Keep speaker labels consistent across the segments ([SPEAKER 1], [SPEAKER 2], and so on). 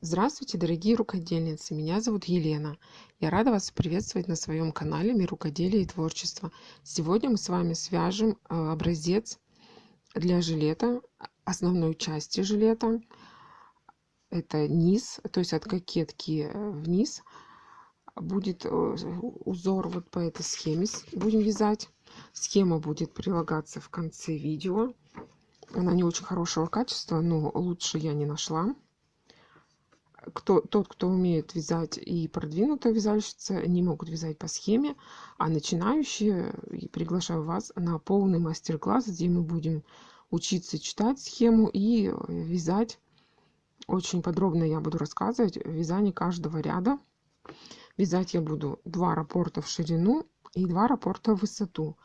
[SPEAKER 1] Здравствуйте, дорогие рукодельницы! Меня зовут Елена. Я рада вас приветствовать на своем канале «Мир рукоделия и творчества». Сегодня мы с вами свяжем образец для жилета, основной части жилета. Это низ, то есть от кокетки вниз будет узор вот по этой схеме. Будем вязать. Схема будет прилагаться в конце видео. Она не очень хорошего качества, но лучше я не нашла. Тот, кто умеет вязать, и продвинутая вязальщица, не могут вязать по схеме, а начинающие, приглашаю вас на полный мастер-класс, где мы будем учиться читать схему и вязать. Очень подробно я буду рассказывать вязание каждого ряда. Вязать я буду 2 раппорта в ширину и 2 раппорта в высоту.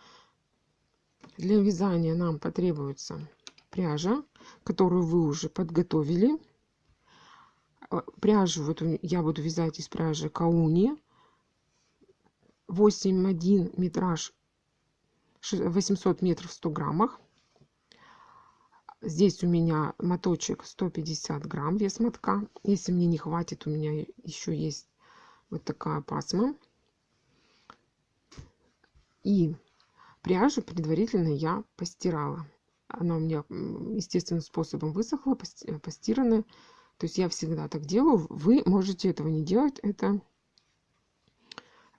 [SPEAKER 1] Для вязания нам потребуется пряжа, которую вы уже подготовили. Пряжу вот я буду вязать из пряжи Кауни 8,1 метраж, 800 метров в 100 граммах. Здесь у меня моточек 150 грамм вес мотка. Если мне не хватит, у меня еще есть вот такая пасма. И пряжу предварительно я постирала. Она у меня естественным способом высохла, постиранная. То есть я всегда так делаю. Вы можете этого не делать.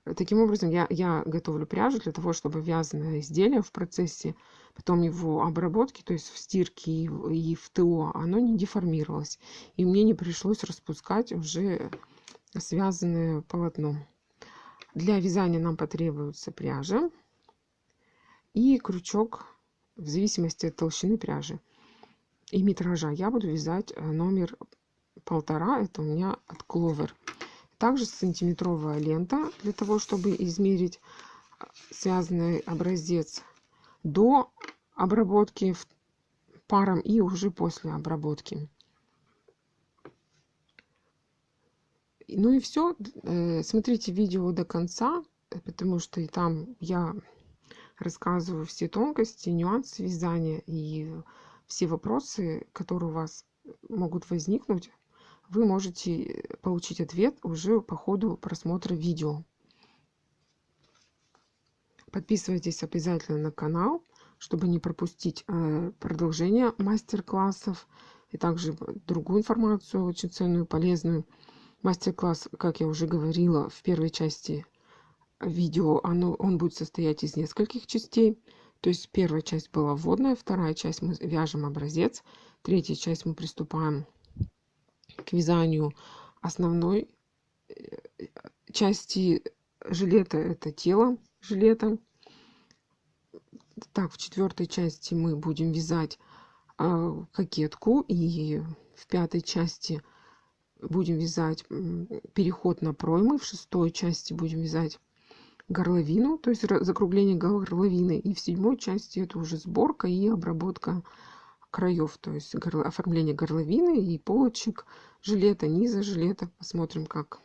[SPEAKER 1] Таким образом, я готовлю пряжу для того, чтобы вязаное изделие в процессе потом его обработки, то есть в стирке и в ТО, оно не деформировалось. И мне не пришлось распускать уже связанное полотно. Для вязания нам потребуется пряжа и крючок в зависимости от толщины пряжи и метража. Я буду вязать номер 1,5. Это у меня от Clover. Также сантиметровая лента для того, чтобы измерить связанный образец до обработки паром и уже после обработки. Ну и все. Смотрите видео до конца, потому что и там я рассказываю все тонкости, нюансы вязания и все вопросы, которые у вас могут возникнуть. Вы можете получить ответ уже по ходу просмотра видео. Подписывайтесь обязательно на канал, чтобы не пропустить продолжение мастер-классов и также другую информацию очень ценную, полезную. Мастер-класс, как я уже говорила в первой части видео, он будет состоять из нескольких частей. То есть первая часть была вводная, вторая часть мы вяжем образец, третья часть мы приступаем к вязанию основной части жилета, это тело жилета. Так, в четвертой части мы будем вязать кокетку, и в пятой части будем вязать переход на проймы, в шестой части будем вязать горловину, то есть закругление горловины, и в седьмой части это уже сборка и обработка краев, то есть оформление горловины и полочек жилета, низа жилета. Посмотрим, как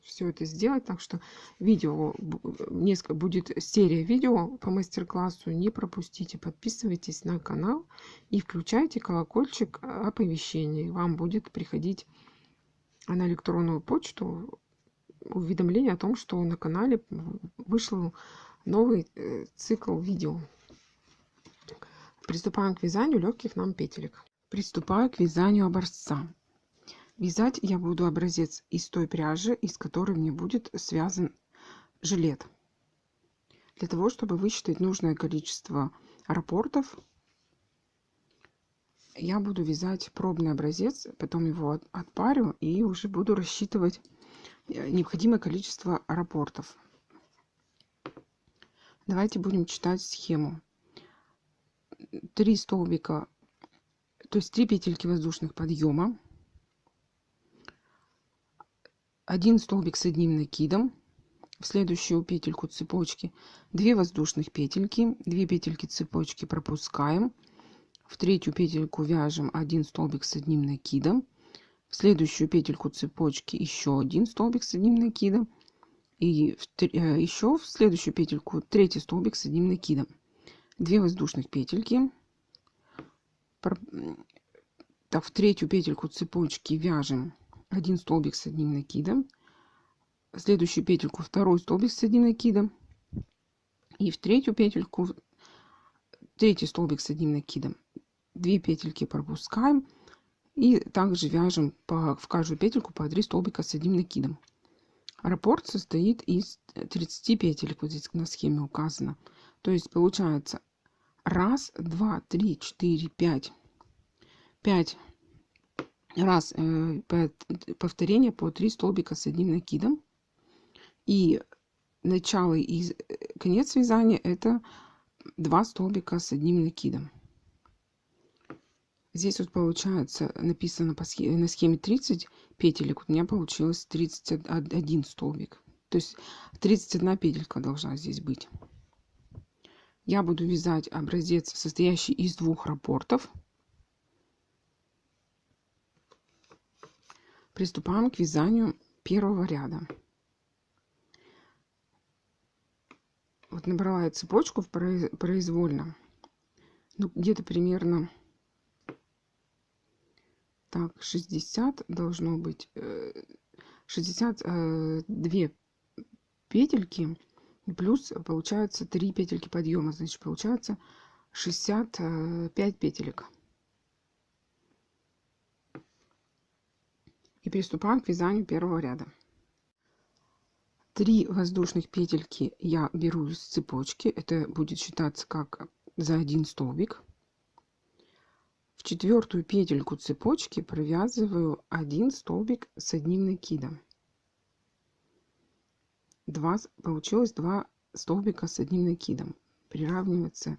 [SPEAKER 1] все это сделать. Так что видео, будет серия видео по мастер-классу, не пропустите. Подписывайтесь на канал и включайте колокольчик оповещений. Вам будет приходить на электронную почту уведомление о том, что на канале вышел новый цикл видео. Приступаем к вязанию легких нам петелек. Приступаю к вязанию образца. Вязать я буду образец из той пряжи, из которой мне будет связан жилет. Для того, чтобы высчитать нужное количество раппортов, я буду вязать пробный образец, потом его отпарю и уже буду рассчитывать необходимое количество раппортов. Давайте будем читать схему. 3 столбика, то есть 3 петельки воздушных подъема, 1 столбик с одним накидом, в следующую петельку цепочки 2 воздушных петельки, 2 петельки цепочки пропускаем, в третью петельку вяжем 1 столбик с одним накидом, в следующую петельку цепочки еще 1 столбик с одним накидом, и еще в следующую петельку 3 столбик с одним накидом, 2 воздушных петельки. Так, в третью петельку цепочки вяжем 1 столбик с одним накидом, в следующую петельку 2 столбик с одним накидом, и в третью петельку 3 столбик с одним накидом. 2 петельки пропускаем и также вяжем в каждую петельку по 3 столбика с одним накидом. Раппорт состоит из 30 петелек, вот здесь на схеме указано. То есть получается 1, 2, 3, 4, 5. 5 раз повторение по 3 столбика с одним накидом. И начало и конец вязания это 2 столбика с одним накидом. Здесь вот получается написано на схеме 30 петелек. У меня получилось 31 столбик. То есть 31 петелька должна здесь быть. Я буду вязать образец, состоящий из 2 раппортов. Приступаем к вязанию первого ряда. Вот набрала я цепочку произвольно. Ну, где-то примерно так 60 должно быть. 62 петельки. И плюс получается 3 петельки подъема. Значит, получается 65 петелек. И приступаем к вязанию первого ряда. 3 воздушных петельки я беру из цепочки. Это будет считаться как за 1 столбик. В 4-ю петельку цепочки провязываю 1 столбик с одним накидом. Получилось 2 столбика с одним накидом. Приравнивается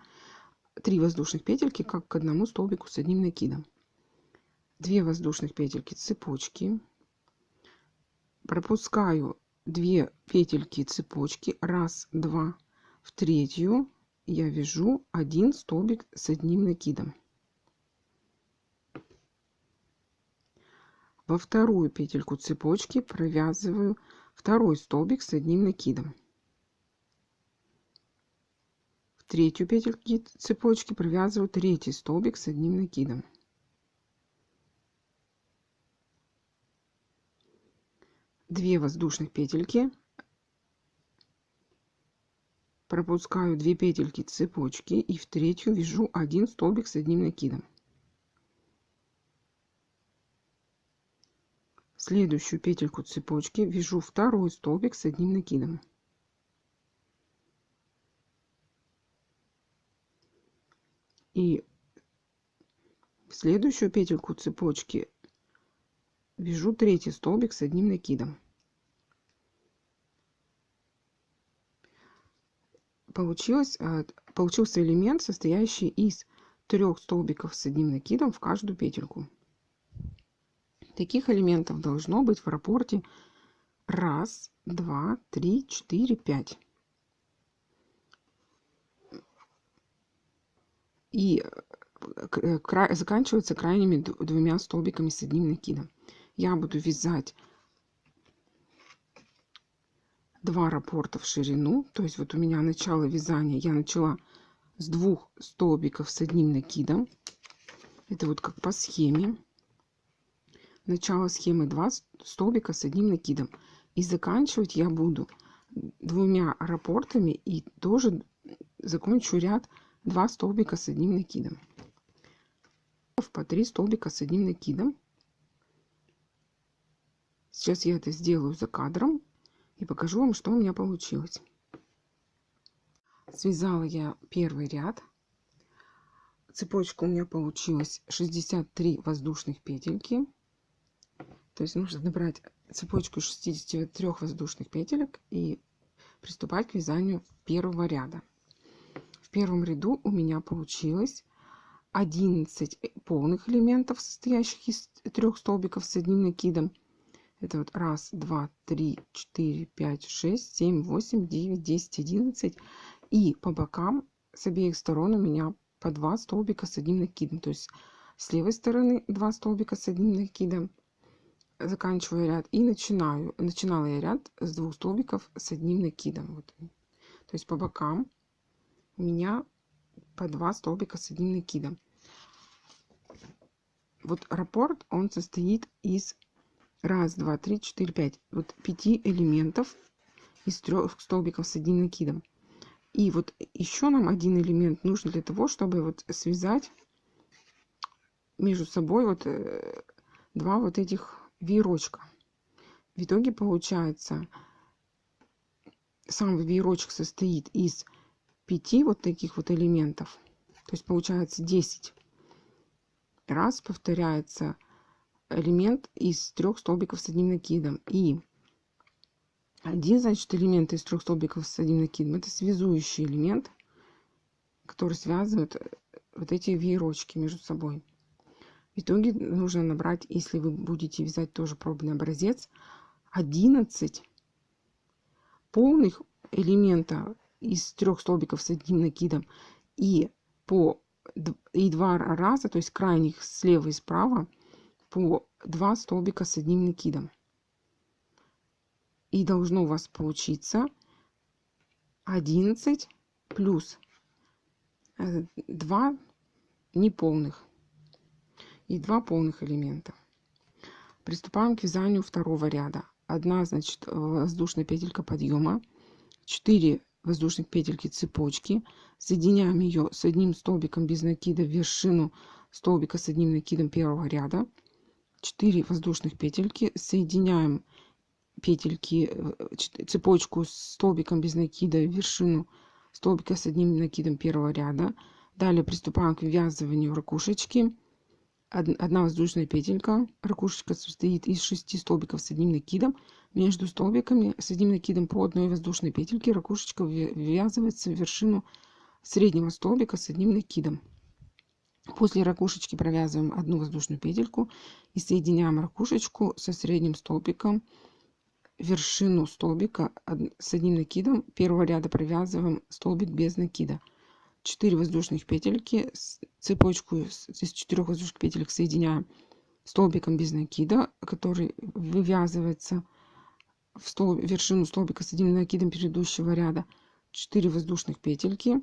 [SPEAKER 1] 3 воздушных петельки как к 1 столбику с одним накидом. 2 воздушных петельки цепочки. Пропускаю 2 петельки цепочки. 1, 2. В 3-ю я вяжу 1 столбик с одним накидом. Во 2-ю петельку цепочки провязываю 2 столбик с одним накидом. В 3-ю петельку цепочки провязываю 3 столбик с одним накидом. Две воздушных петельки, пропускаю 2 петельки цепочки и в 3-ю вяжу 1 столбик с одним накидом. В следующую петельку цепочки вяжу 2 столбик с одним накидом. И в следующую петельку цепочки вяжу 3 столбик с одним накидом. Получился элемент, состоящий из 3 столбиков с одним накидом в каждую петельку. Таких элементов должно быть в раппорте 1, 2, 3, 4, 5. И заканчивается крайними 2 столбиками с одним накидом. Я буду вязать 2 раппорта в ширину. То есть вот у меня начало вязания. Я начала с 2 столбиков с одним накидом. Это вот как по схеме. Начало схемы 2 столбика с одним накидом. И заканчивать я буду 2 раппортами. И тоже закончу ряд 2 столбика с одним накидом. По 3 столбика с одним накидом. Сейчас я это сделаю за кадром и покажу вам, что у меня получилось. Связала я первый ряд. Цепочка у меня получилась 63 воздушных петельки. То есть нужно набрать цепочку 63 воздушных петелек и приступать к вязанию первого ряда. В первом ряду у меня получилось 11 полных элементов, состоящих из 3 столбиков с одним накидом. Это вот 1, 2, 3, 4, 5, 6, 7, 8, 9, 10, 11. И по бокам с обеих сторон у меня по 2 столбика с одним накидом. То есть с левой стороны 2 столбика с одним накидом. Заканчиваю ряд и начинала я ряд с 2 столбиков с одним накидом. Вот. То есть по бокам у меня по 2 столбика с одним накидом. Вот раппорт, он состоит из Раз, два, три, четыре, пять. Вот 5 элементов из 3 столбиков с одним накидом. И вот еще нам один элемент нужен для того, чтобы вот связать между собой вот два вот этих веерочка. В итоге получается, сам веерочек состоит из 5 вот таких вот элементов. То есть получается 10 раз повторяется элемент из 3 столбиков с одним накидом. И один, значит, элемент из 3 столбиков с одним накидом — это связующий элемент, который связывает вот эти веерочки между собой. В итоге нужно набрать, если вы будете вязать тоже пробный образец, 11 полных элемента из 3 столбиков с одним накидом и 2 раза, то есть крайних слева и справа, по 2 столбика с одним накидом. И должно у вас получиться 11 плюс 2 неполных и 2 полных элемента. Приступаем к вязанию второго ряда. 1, значит, воздушная петелька подъема, 4 воздушных петельки цепочки, соединяем ее с одним столбиком без накида в вершину столбика с одним накидом первого ряда, 4 воздушных петельки, соединяем петельки, цепочку с столбиком без накида в вершину столбика с одним накидом первого ряда. Далее приступаем к ввязыванию ракушечки. 1 воздушная петелька. Ракушечка состоит из 6 столбиков с одним накидом. Между столбиками с одним накидом по 1 воздушной петельке ракушечка ввязывается в вершину среднего столбика с одним накидом. После ракушечки провязываем 1 воздушную петельку и соединяем ракушечку со средним столбиком. Вершину столбика с одним накидом первого ряда провязываем столбик без накида. 4 воздушных петельки, цепочку из 4 воздушных петелек соединяем столбиком без накида, который вывязывается в вершину столбика с одним накидом предыдущего ряда. 4 воздушных петельки,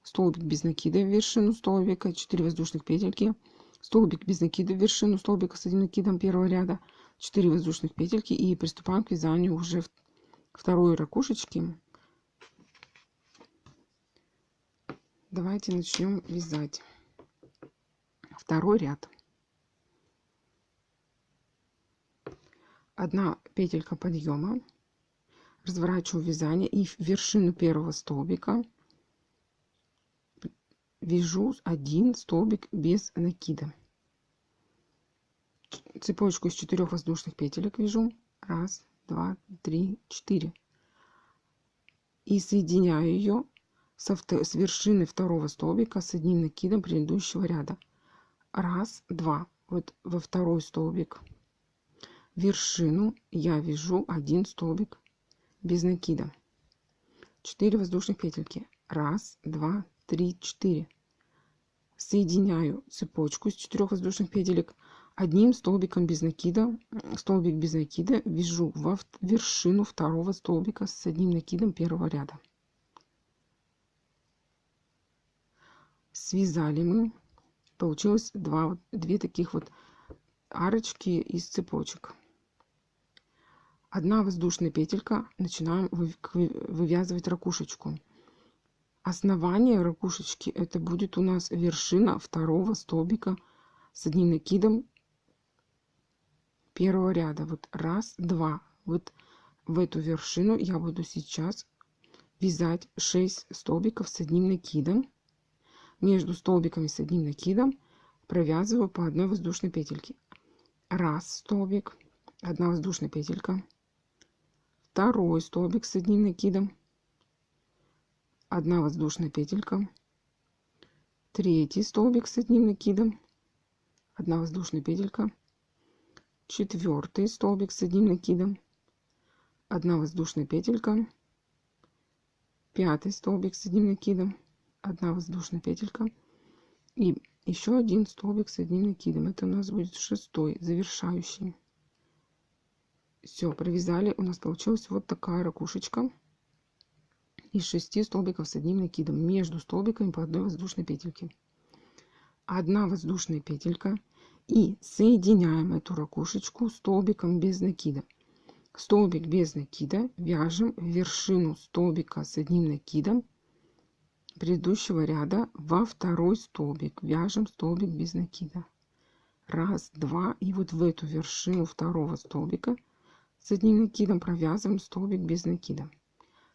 [SPEAKER 1] столбик без накида в вершину столбика, 4 воздушных петельки, столбик без накида в вершину столбика с одним накидом первого ряда, 4 воздушных петельки, и приступаем к вязанию уже второй ракушечки. Давайте начнем вязать второй ряд. 1 петелька подъема, разворачиваю вязание и в вершину первого столбика вяжу 1 столбик без накида. Цепочку из 4 воздушных петелек вяжу 1, 2, 3, 4 и соединяю ее с вершины второго столбика с одним накидом предыдущего ряда. 1, 2. Вот во второй столбик вершину я вяжу 1 столбик без накида. 4 воздушных петельки. 1, 2, 3, 4. Соединяю цепочку из 4 воздушных петелек 1 столбиком без накида. Столбик без накида вяжу во вершину второго столбика с одним накидом первого ряда. Связали мы. Получилось 2 таких вот арочки из цепочек. 1 воздушная петелька. Начинаем вывязывать ракушечку. Основание ракушечки — это будет у нас вершина второго столбика с одним накидом первого ряда. Вот 1, 2. Вот в эту вершину я буду сейчас вязать 6 столбиков с одним накидом. Между столбиками с одним накидом провязываю по 1 воздушной петельке. 1 столбик, 1 воздушная петелька, 2 столбик с одним накидом, 1 воздушная петелька, 3 столбик с одним накидом, 1 воздушная петелька, 4 столбик с одним накидом, 1 воздушная петелька, 5 столбик с одним накидом, 1 воздушная петелька и еще 1 столбик с одним накидом. Это у нас будет 6-й, завершающий. Все, провязали. У нас получилась вот такая ракушечка из 6 столбиков с одним накидом. Между столбиками по 1 воздушной петельке. 1 воздушная петелька И соединяем эту ракушечку столбиком без накида. Столбик без накида вяжем в вершину столбика с одним накидом предыдущего ряда во второй столбик. Вяжем столбик без накида. Раз, два. И вот в эту вершину второго столбика с одним накидом провязываем столбик без накида.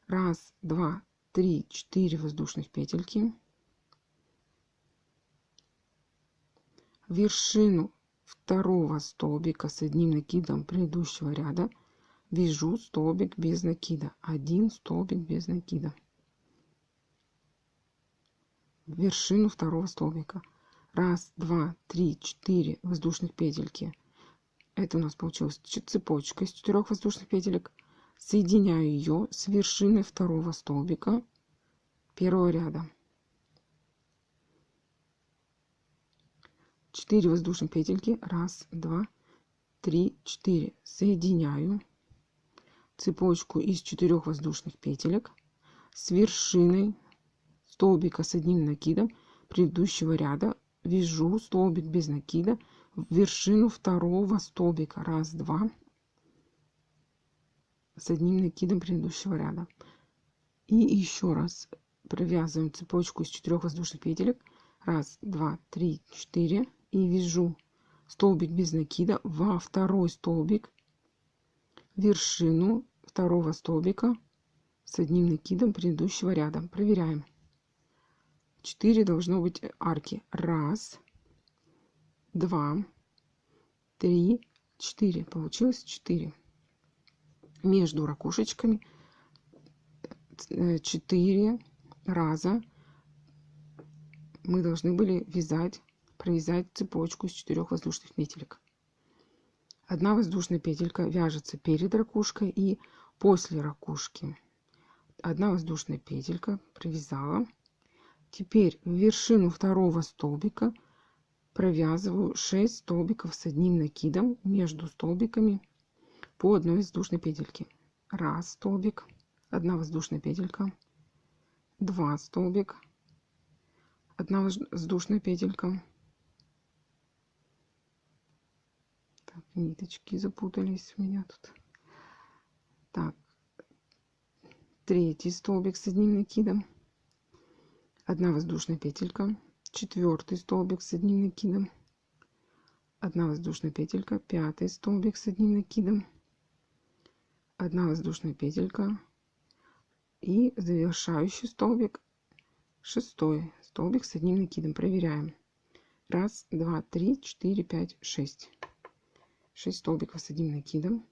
[SPEAKER 1] Раз, два, три, 4 воздушных петельки. В вершину второго столбика с одним накидом предыдущего ряда вяжу столбик без накида. Один столбик без накида. В вершину второго столбика. Раз, два, три, 4 воздушных петельки. Это у нас получилась цепочка из 4 воздушных петелек. Соединяю ее с вершиной второго столбика первого ряда. 4 воздушных петельки. Раз, два, три, 4. Соединяю цепочку из 4 воздушных петелек с вершиной столбика с одним накидом предыдущего ряда. Вяжу столбик без накида в вершину второго столбика. Раз, два. С одним накидом предыдущего ряда. И еще раз провязываем цепочку из 4 воздушных петелек. Раз, два, три, 4. И вяжу столбик без накида во второй столбик, вершину второго столбика с одним накидом предыдущего ряда. Проверяем. 4 должно быть арки. Раз, два, три, 4. Получилось 4. Между ракушечками 4 раза мы должны были провязать цепочку из 4 воздушных петелек. Одна воздушная петелька вяжется перед ракушкой и после ракушки. Одна воздушная петелька провязала. Теперь в вершину второго столбика провязываю 6 столбиков с одним накидом между столбиками по одной воздушной петельке. Раз столбик, одна воздушная петелька, два столбик, одна воздушная петелька. Так, ниточки запутались у меня тут. Так, третий столбик с одним накидом, одна воздушная петелька, четвертый столбик с одним накидом, одна воздушная петелька, пятый столбик с одним накидом, одна воздушная петелька и завершающий столбик, шестой столбик с одним накидом. Проверяем. Раз, два, три, 4, 5, 6. 6 столбиков с одним накидом.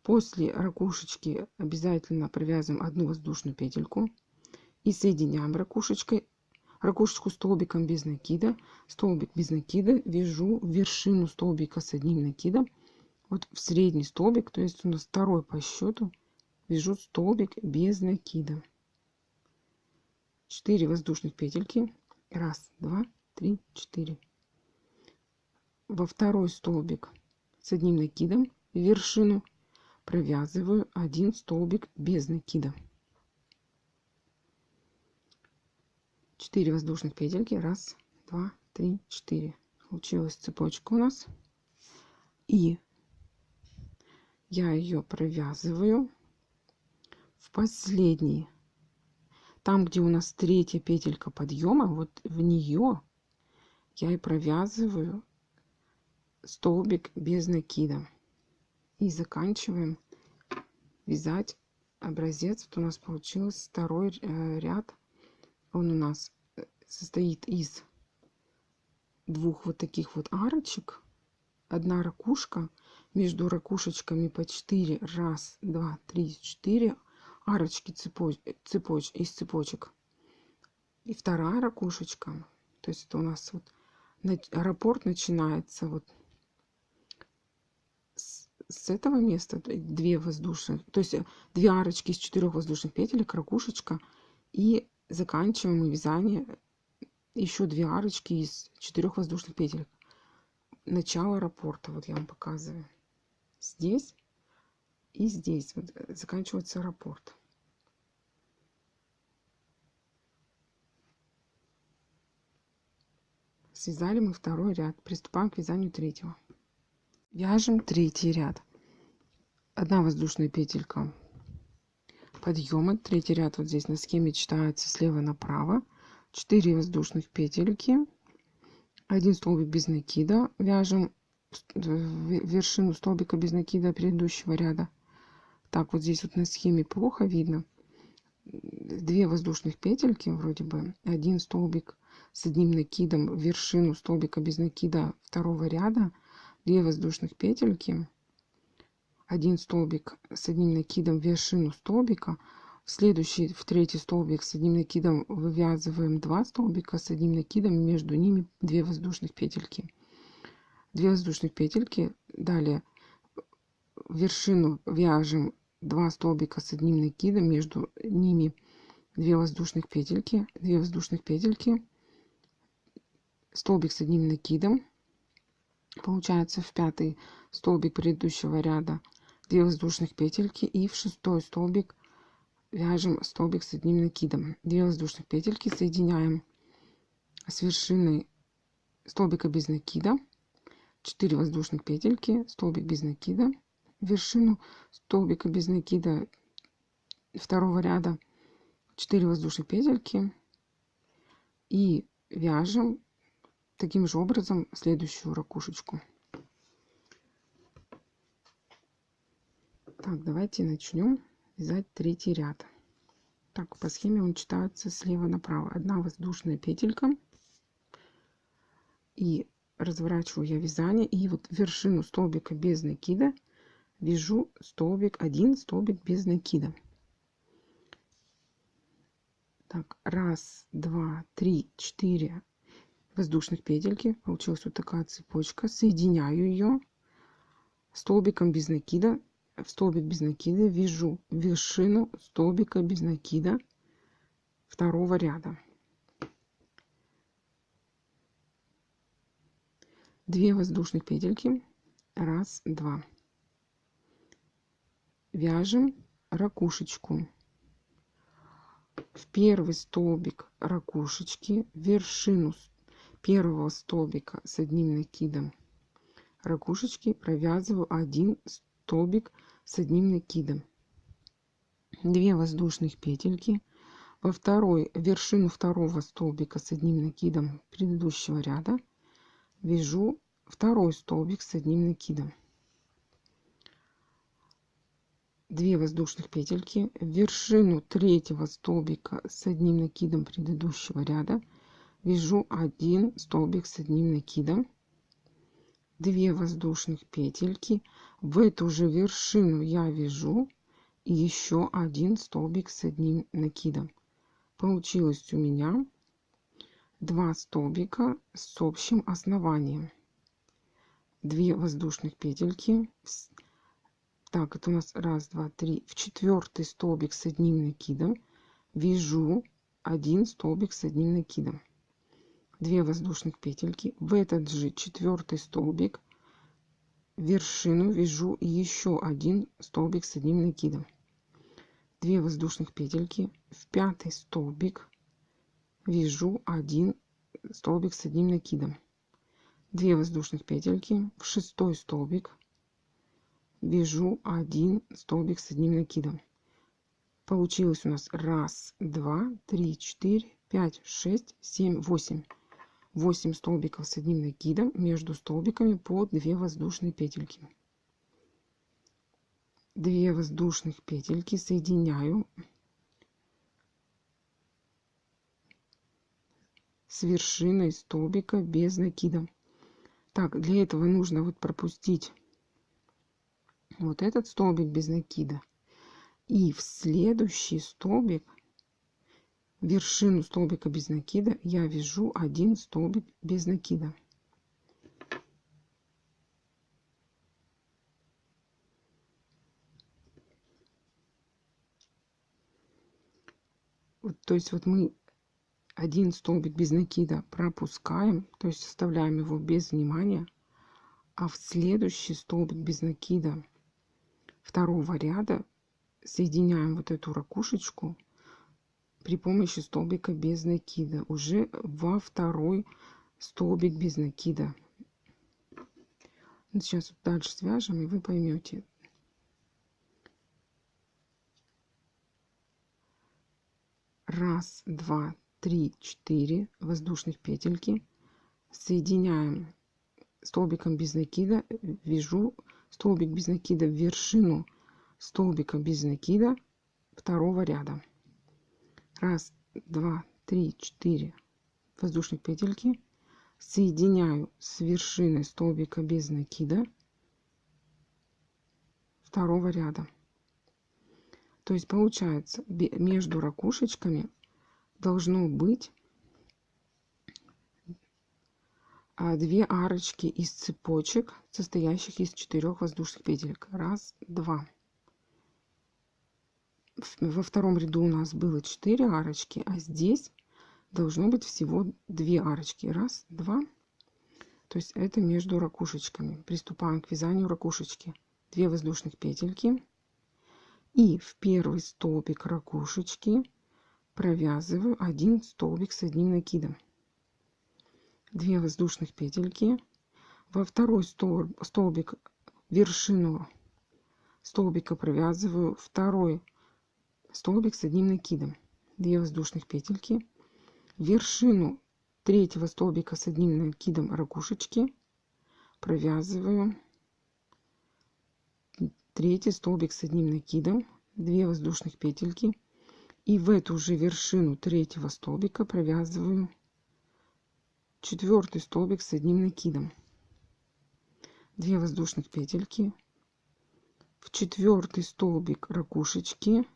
[SPEAKER 1] После ракушечки обязательно провязываем одну воздушную петельку и соединяем ракушечку столбиком без накида. Столбик без накида вяжу в вершину столбика с одним накидом. Вот в средний столбик, то есть у нас второй по счету, вяжу столбик без накида. 4 воздушных петельки. Раз, два, три, 4. Во второй столбик с одним накидом в вершину провязываю один столбик без накида. 4 воздушных петельки. Раз, два, три, 4. Получилась цепочка у нас. И я ее провязываю в последний. Там, где у нас третья петелька подъема, вот в нее я и провязываю столбик без накида. И заканчиваем вязать образец. Вот у нас получился второй ряд. Он у нас состоит из двух вот таких вот арочек. Одна ракушка. Между ракушечками по 4. Раз, два, три, 4 арочки из цепочек. И вторая ракушечка. То есть это у нас вот раппорт начинается вот с этого места. 2 воздушных, то есть 2 арочки из 4 воздушных петелек, ракушечка. И заканчиваем вязание еще 2 арочки из 4 воздушных петелек. Начало раппорта. Вот я вам показываю. Здесь и здесь вот заканчивается раппорт. Связали мы второй ряд. Приступаем к вязанию третьего. Вяжем третий ряд. 1 воздушная петелька подъема. Третий ряд вот здесь на схеме читается слева направо. 4 воздушных петельки. 1 столбик без накида. Вяжем вершину столбика без накида предыдущего ряда. Так, вот здесь вот на схеме плохо видно. 2 воздушных петельки вроде бы. 1 столбик с одним накидом в вершину столбика без накида второго ряда. 2 воздушных петельки. 1 столбик с одним накидом в вершину столбика. В третий столбик с одним накидом вывязываем 2 столбика с одним накидом, между ними 2 воздушных петельки. 2 воздушных петельки. Далее в вершину вяжем 2 столбика с одним накидом, между ними 2 воздушных петельки. 2 воздушных петельки. Столбик с одним накидом. Получается в 5 столбик предыдущего ряда 2 воздушных петельки, и в 6 столбик вяжем столбик с одним накидом. 2 воздушных петельки соединяем с вершиной столбика без накида. 4 воздушных петельки, столбик без накида, вершину столбика без накида второго ряда, 4 воздушных петельки, и вяжем таким же образом следующую ракушечку. Так, давайте начнем вязать третий ряд. Так, по схеме он читается слева направо. 1 воздушная петелька, и разворачиваю я вязание, и вот вершину столбика без накида вяжу один столбик без накида. Так, 1, 2, 3, 4 воздушных петельки. Получилась вот такая цепочка. Соединяю ее столбиком без накида. В столбик без накида вяжу вершину столбика без накида второго ряда. 2 воздушных петельки. 1, 2. Вяжем ракушечку. В первый столбик ракушечки, вершину первого столбика с одним накидом ракушечки провязываю 1 столбик с одним накидом. 2 воздушных петельки. Во вершину второго столбика с одним накидом предыдущего ряда вяжу 2 столбик с одним накидом. 2 воздушных петельки. В вершину третьего столбика с одним накидом предыдущего ряда вяжу 1 столбик с одним накидом. 2 воздушных петельки. В эту же вершину я вяжу еще 1 столбик с одним накидом. Получилось у меня 2 столбика с общим основанием. 2 воздушных петельки. Так, это у нас 1, 2, 3. В 4 столбик с одним накидом вяжу 1 столбик с одним накидом. 2 воздушных петельки. В этот же 4 столбик вершину вяжу еще 1 столбик с одним накидом. 2 воздушных петельки. В 5 столбик вяжу 1 столбик с одним накидом. 2 воздушных петельки. В 6 столбик вяжу 1 столбик с одним накидом. Получилось у нас 1, 2, 3, 4, 5, 6, 7, 8. 8 столбиков с одним накидом, между столбиками по 2 воздушные петельки. 2 воздушных петельки соединяю с вершиной столбика без накида. Так, для этого нужно вот пропустить вот этот столбик без накида, и в следующий столбик, вершину столбика без накида, я вяжу 1 столбик без накида. Вот, то есть вот мы 1 столбик без накида пропускаем, то есть оставляем его без внимания, а в следующий столбик без накида второго ряда соединяем вот эту ракушечку при помощи столбика без накида уже во второй столбик без накида. Сейчас вот дальше свяжем, и вы поймете. Раз, два, три, 4 воздушных петельки. Соединяем столбиком без накида, вяжу столбик без накида в вершину столбика без накида второго ряда. Раз, два, три, 4 воздушных петельки. Соединяю с вершиной столбика без накида второго ряда. То есть получается, между ракушечками должно быть 2 арочки из цепочек, состоящих из 4 воздушных петелек. Раз, два. Во втором ряду у нас было 4 арочки, а здесь должно быть всего 2 арочки. Раз, два. То есть это между ракушечками. Приступаем к вязанию ракушечки. 2 воздушных петельки. И в первый столбик ракушечки провязываю 1 столбик с одним накидом. 2 воздушных петельки. Во второй столбик, вершину столбика провязываю второй столбик с одним накидом. 2 воздушных петельки. Вершину третьего столбика с одним накидом ракушечки провязываю третий столбик с одним накидом, 2 воздушных петельки, и в эту же вершину третьего столбика провязываю четвертый столбик с одним накидом, 2 воздушных петельки, в четвертый столбик ракушечки,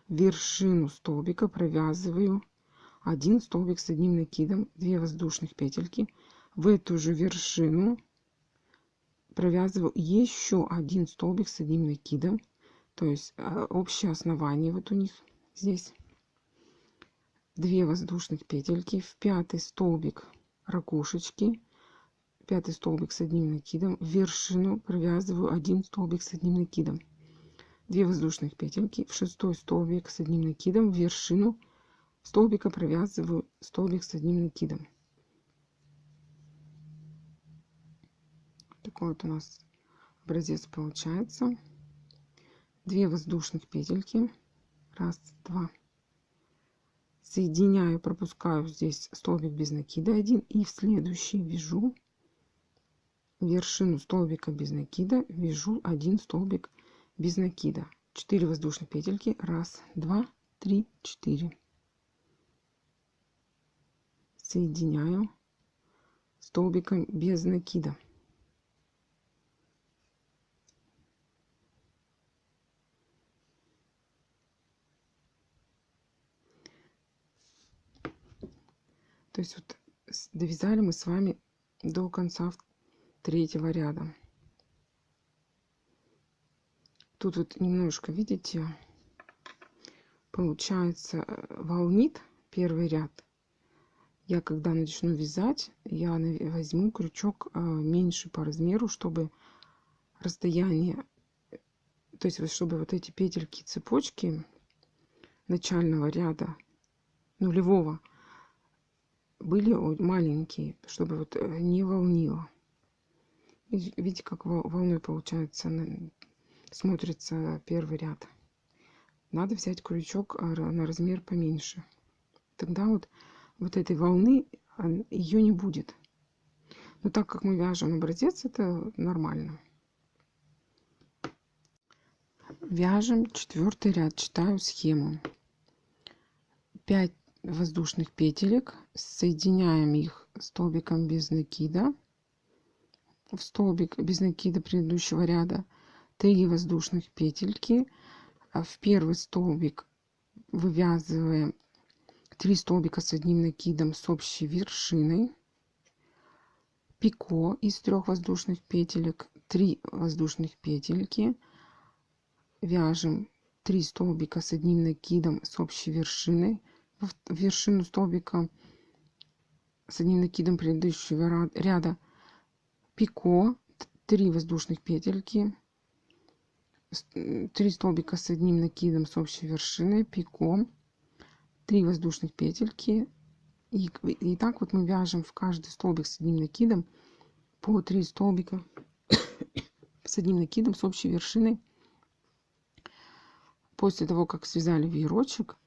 [SPEAKER 1] вершину столбика провязываю 1 столбик с одним накидом, 2 воздушных петельки, в эту же вершину провязываю еще 1 столбик с одним накидом, то есть общее основание вот у них здесь, 2 воздушных петельки, в пятый столбик ракушечки, пятый столбик с одним накидом, в вершину провязываю 1 столбик с одним накидом, 2 воздушных петельки, в шестой столбик с одним накидом, в вершину столбика провязываю столбик с одним накидом. Такой вот у нас образец получается. 2 воздушных петельки. Раз, два. Соединяю, пропускаю здесь столбик без накида 1. И в следующий вяжу вершину столбика без накида. Вяжу 1 столбик без накида. 4 воздушных петельки. Раз, два, три, 4. Соединяю столбиком без накида. То есть вот довязали мы с вами до конца третьего ряда. Тут вот немножко, видите, получается, волнит первый ряд. Я когда начну вязать, я возьму крючок меньше по размеру, чтобы расстояние, то есть чтобы вот эти петельки цепочки начального ряда нулевого были маленькие, чтобы вот не волнило. Видите, как волной получается, смотрится первый ряд. Надо взять крючок на размер поменьше. Тогда вот этой волны ее не будет. Но так как мы вяжем образец, это нормально. Вяжем 4-й ряд. Читаю схему. 5 воздушных петелек, соединяем их столбиком без накида, в столбик без накида предыдущего ряда 3 воздушных петельки, в первый столбик вывязываем 3 столбика с одним накидом с общей вершиной, пико из 3 воздушных петелек, 3 воздушных петельки, вяжем 3 столбика с одним накидом с общей вершиной, в вершину столбика с одним накидом предыдущего ряда пико, 3 воздушных петельки, 3 столбика с одним накидом с общей вершиной, пико, 3 воздушных петельки, И так вот мы вяжем в каждый столбик с одним накидом по 3 столбика с одним накидом с общей вершиной. После того, как связали веерочек,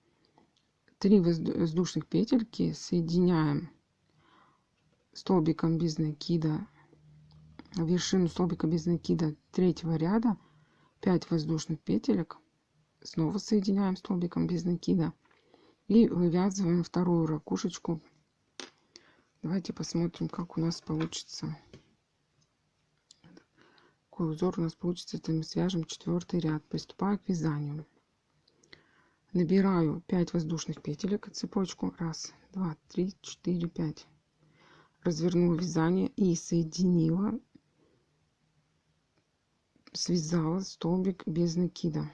[SPEAKER 1] 3 воздушных петельки соединяем столбиком без накида, вершину столбика без накида третьего ряда, 5 воздушных петелек, снова соединяем столбиком без накида и вывязываем вторую ракушечку. Давайте посмотрим, как у нас получится. Какой узор у нас получится, это мы свяжем 4-й ряд. Приступаю к вязанию. Набираю 5 воздушных петелек, цепочку 1, 2, 3, 4, 5. Развернула вязание и соединила, связала столбик без накида.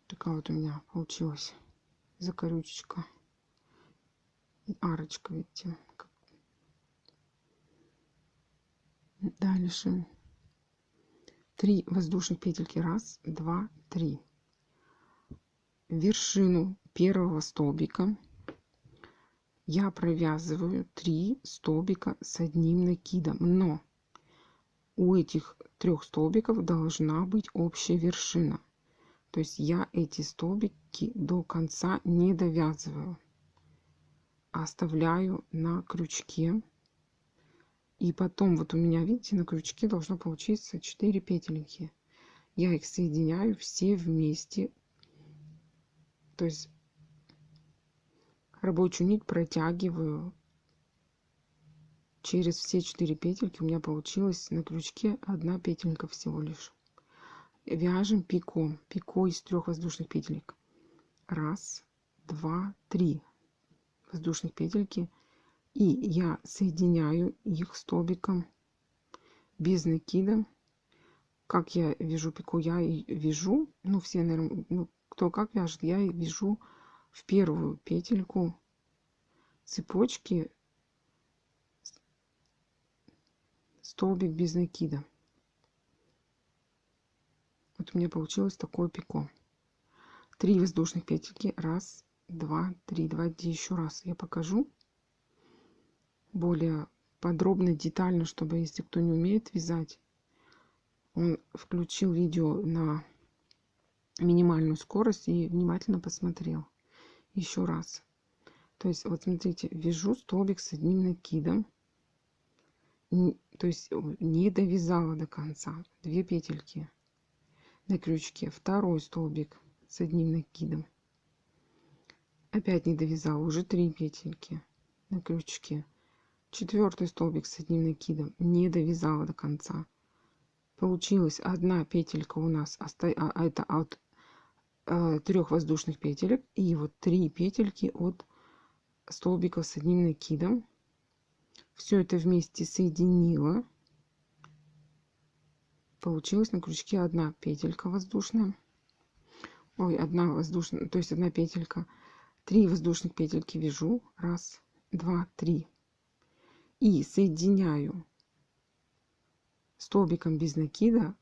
[SPEAKER 1] Такая вот у меня получилась закорючечка, арочка, видите. Дальше 3 воздушных петельки, 1, 2, 3. Вершину первого столбика я провязываю 3 столбика с одним накидом, но у этих 3 столбиков должна быть общая вершина. То есть я эти столбики до конца не довязываю, а оставляю на крючке. И потом вот у меня, видите, на крючке должно получиться 4 петельки. Я их соединяю все вместе. То есть рабочую нить протягиваю через все 4 петельки. У меня получилось на крючке 1 петелька всего лишь. Вяжем пико. Пико из 3 воздушных петелек. 1, 2, 3 воздушных петельки. И я соединяю их столбиком без накида. Как я вяжу пико, я и вяжу, ну все, наверное, ну, кто как вяжет, я и вяжу в первую петельку цепочки столбик без накида. Вот у меня получилось такое пико. 3 воздушных петельки, 1, 2, 3. Давайте еще раз я покажу более подробно, детально, чтобы если кто не умеет вязать, он включил видео на минимальную скорость и внимательно посмотрел. Еще раз. То есть вот смотрите, вяжу столбик с одним накидом, то есть не довязала до конца, 2 петельки на крючке, второй столбик с одним накидом, опять не довязала, уже 3 петельки на крючке, 4 столбик с одним накидом, не довязала до конца. Получилась 1 петелька у нас, это от 3 воздушных петелек, и вот 3 петельки от столбиков с одним накидом. Все это вместе соединила. Получилась на крючке 1 петелька воздушная. Ой, 1 воздушная, то есть 1 петелька. 3 воздушных петельки вяжу. 1, 2, 3. И соединяю столбиком без накида,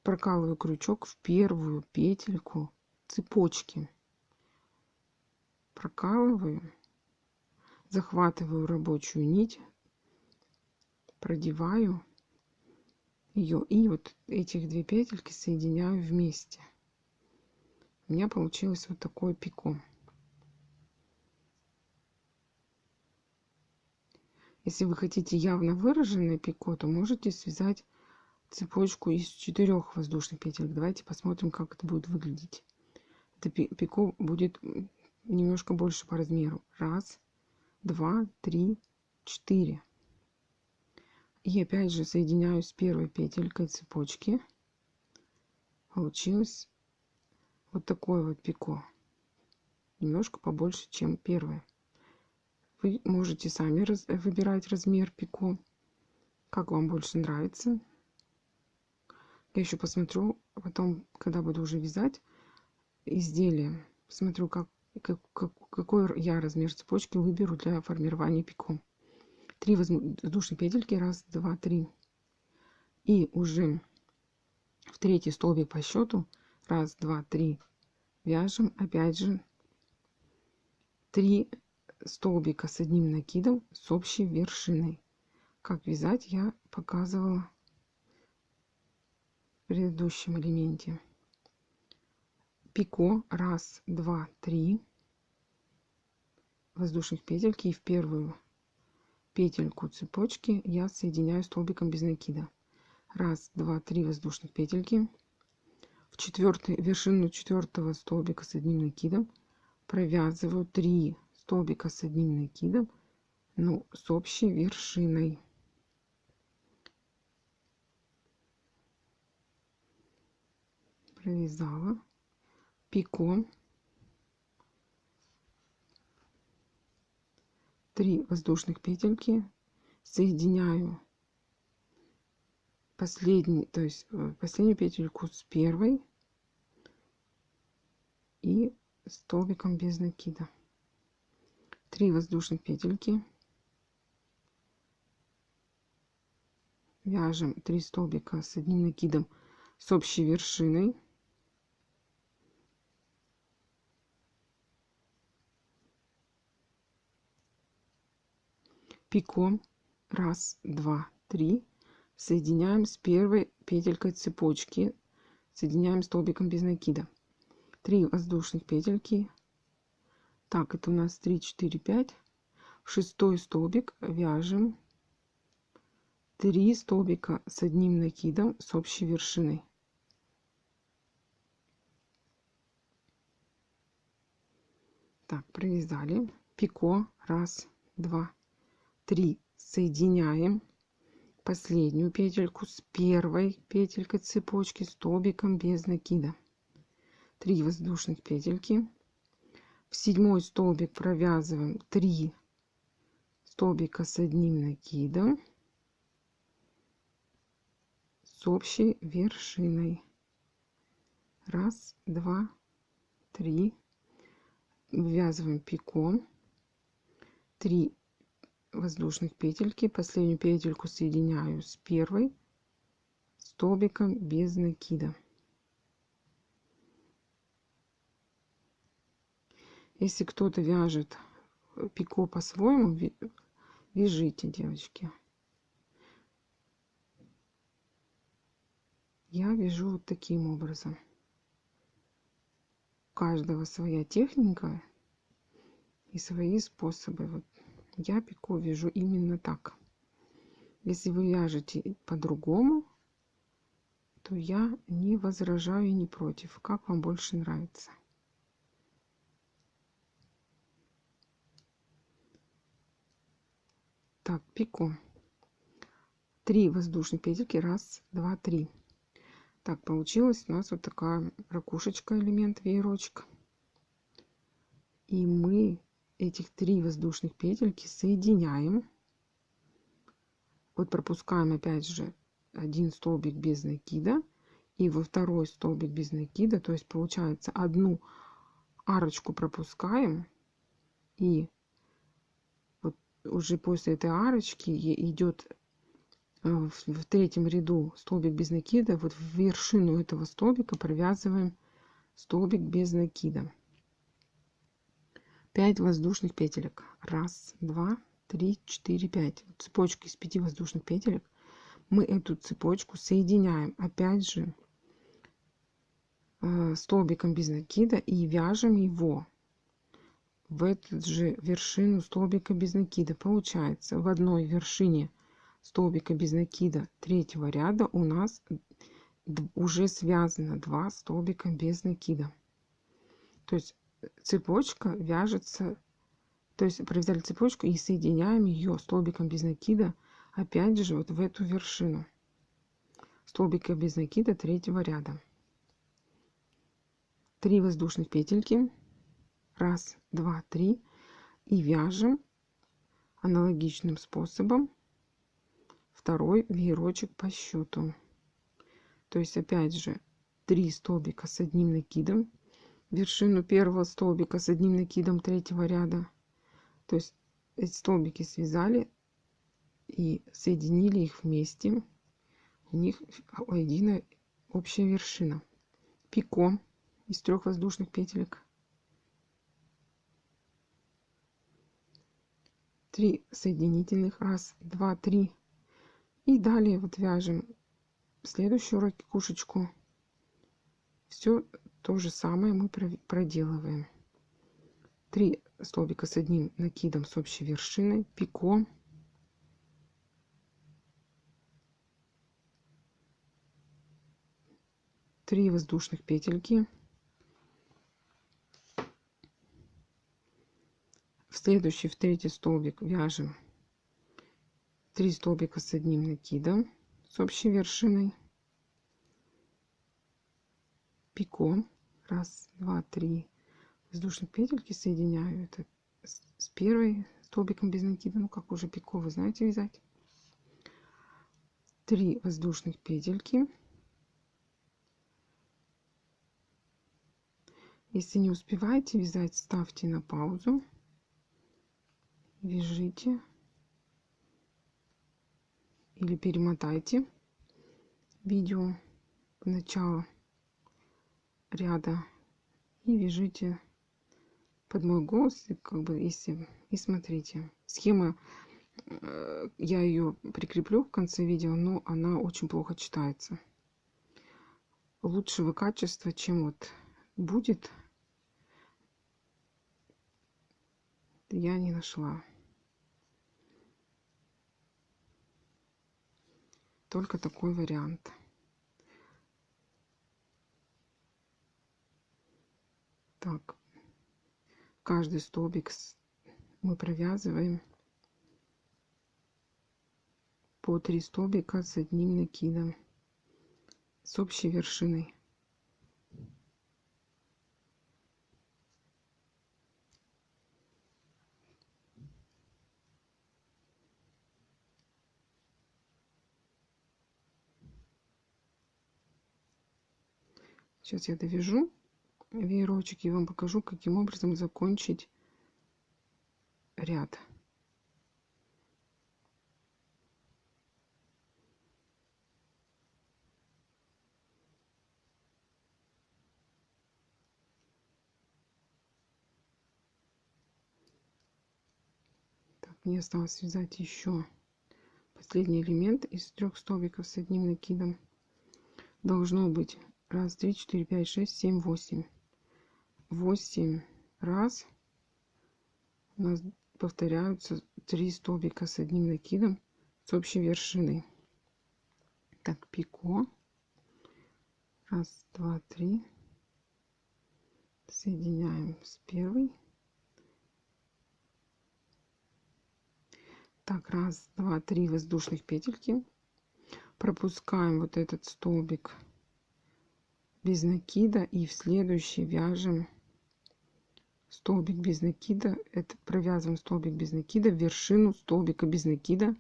[SPEAKER 1] прокалываю крючок в первую петельку цепочки. Прокалываю, захватываю рабочую нить, продеваю ее и вот этих 2 петельки соединяю вместе. У меня получилось вот такое пико. Если вы хотите явно выраженное пико, то можете связать цепочку из 4 воздушных петель. Давайте посмотрим, как это будет выглядеть. Это пико будет немножко больше по размеру. 1, 2, 3, 4. И опять же соединяю с первой петелькой цепочки. Получилось вот такое вот пико. Немножко побольше, чем первое. Вы можете сами выбирать размер пико, как вам больше нравится. Я еще посмотрю потом, когда буду уже вязать изделие, посмотрю, какой я размер цепочки выберу для формирования пико. 3 воздушные петельки, 1, 2, 3. И уже в 3 столбик по счету 1, 2, 3 вяжем опять же 3 столбика с одним накидом с общей вершиной. Как вязать, я показывала в предыдущем элементе. Пико 1, 2, 3 воздушных петельки, и в первую петельку цепочки я соединяю столбиком без накида. 1, 2, 3 воздушных петельки. В вершину 4 столбика с одним накидом провязываю 3 столбика с одним накидом, но с общей вершиной. Провязала. Пико. 3 воздушных петельки, соединяю последнюю петельку с первой и столбиком без накида. 3 воздушных петельки, вяжем 3 столбика с одним накидом с общей вершиной. Пико 1, 2, 3 соединяем с первой петелькой цепочки, соединяем столбиком без накида. 3 воздушных петельки. Так, это у нас 3, 4, 5. В 6 столбик вяжем 3 столбика с одним накидом с общей вершиной. Так, провязали. Пико 1, 2, 3 соединяем последнюю петельку с первой петелькой цепочки столбиком без накида. 3 воздушных петельки. В 7 столбик провязываем 3 столбика с одним накидом с общей вершиной. 1, 2, 3. Ввязываем пико. 3 воздушных петельки. Последнюю петельку соединяю с первой столбиком без накида. Если кто-то вяжет пико по-своему, вяжите, девочки. Я вяжу вот таким образом. У каждого своя техника и свои способы. Вот я пико вяжу именно так. Если вы вяжете по-другому, то я не возражаю и не против. Как вам больше нравится. Так, пико. 3 воздушных петельки. 1, 2, 3. Так, получилась у нас вот такая ракушечка, элемент веерочка. И мы этих 3 воздушных петельки соединяем. Вот пропускаем опять же один столбик без накида. И во второй столбик без накида. То есть получается одну арочку пропускаем. И вот уже после этой арочки идет в третьем ряду столбик без накида. Вот в вершину этого столбика провязываем столбик без накида. 5 воздушных петелек. 1, 2, 3, 4, 5. Цепочка из 5 воздушных петелек. Мы эту цепочку соединяем опять же столбиком без накида и вяжем его в эту же вершину столбика без накида. Получается, в одной вершине столбика без накида третьего ряда у нас уже связано 2 столбика без накида. То есть цепочка вяжется, то есть провязали цепочку и соединяем ее столбиком без накида опять же вот в эту вершину столбика без накида третьего ряда. 3 воздушных петельки. 1, 2, 3. И вяжем аналогичным способом второй веерочек по счету. То есть опять же 3 столбика с одним накидом. Вершину первого столбика с одним накидом третьего ряда. То есть эти столбики связали и соединили их вместе. У них единая общая вершина. Пико из 3 воздушных петелек. 3 соединительных, 1, 2, 3. И далее вот вяжем следующую ракушечку. Все то же самое мы проделываем. 3 столбика с одним накидом с общей вершиной, пико, 3 воздушных петельки. В следующий, в третий столбик вяжем 3 столбика с одним накидом с общей вершиной, пико, 1, 2, 3 воздушных петельки, соединяю это с первой столбиком без накида, ну как уже пико вы знаете вязать, 3 воздушных петельки. Если не успеваете вязать, ставьте на паузу, вяжите или перемотайте видео в начало ряда и вяжите под мой голос, как бы, если и смотрите. Схема, я ее прикреплю в конце видео, но она очень плохо читается. Лучшего качества, чем вот будет, я не нашла. Только такой вариант. Так, каждый столбик мы провязываем по 3 столбика с одним накидом с общей вершиной. Сейчас я довяжу веерочек и вам покажу, каким образом закончить ряд. Так, мне осталось связать еще последний элемент из 3 столбиков с одним накидом. Должно быть 1, 2, 3, 4, 5, 6, 7, 8. 8 раз у нас повторяются 3 столбика с одним накидом с общей вершиной. Так, пико, 1, 2, 3, соединяем с первой. Так, 1, 2, 3 воздушных петельки, пропускаем вот этот столбик без накида и в следующий вяжем столбик без накида. Это провязываем столбик без накида в вершину столбика без накида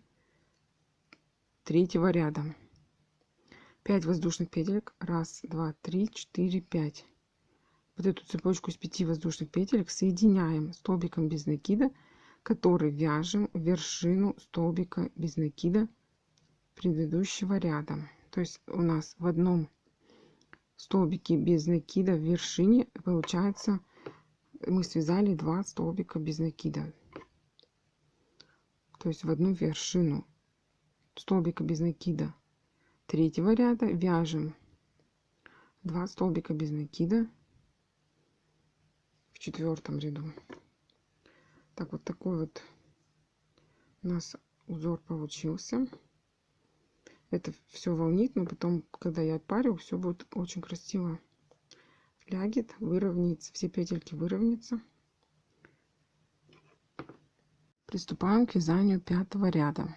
[SPEAKER 1] третьего ряда. 5 воздушных петелек, 1, 2, 3, 4, 5. Вот эту цепочку из 5 воздушных петелек соединяем столбиком без накида, который вяжем в вершину столбика без накида предыдущего ряда. То есть у нас в одном столбике без накида в вершине получается мы связали 2 столбика без накида. То есть в одну вершину столбика без накида третьего ряда вяжем 2 столбика без накида в 4-м ряду. Так, вот такой вот у нас узор получился. Это все волнит, но потом, когда я отпарю, все будет очень красиво лягет, выровняется, все петельки выровняются. Приступаем к вязанию 5-го ряда.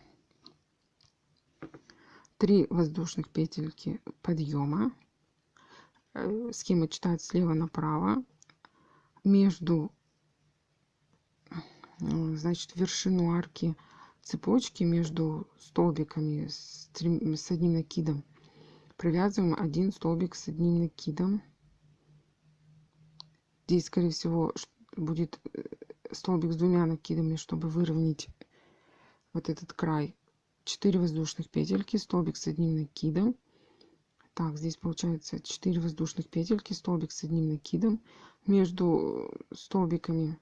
[SPEAKER 1] 3 воздушных петельки подъема. Схема читается слева направо. Между, значит, вершину арки цепочки между столбиками с одним накидом провязываем 1 столбик с одним накидом. Здесь, скорее всего, будет столбик с 2 накидами, чтобы выровнять вот этот край. 4 воздушных петельки, столбик с одним накидом. Так, здесь получается 4 воздушных петельки, столбик с одним накидом. Между столбиками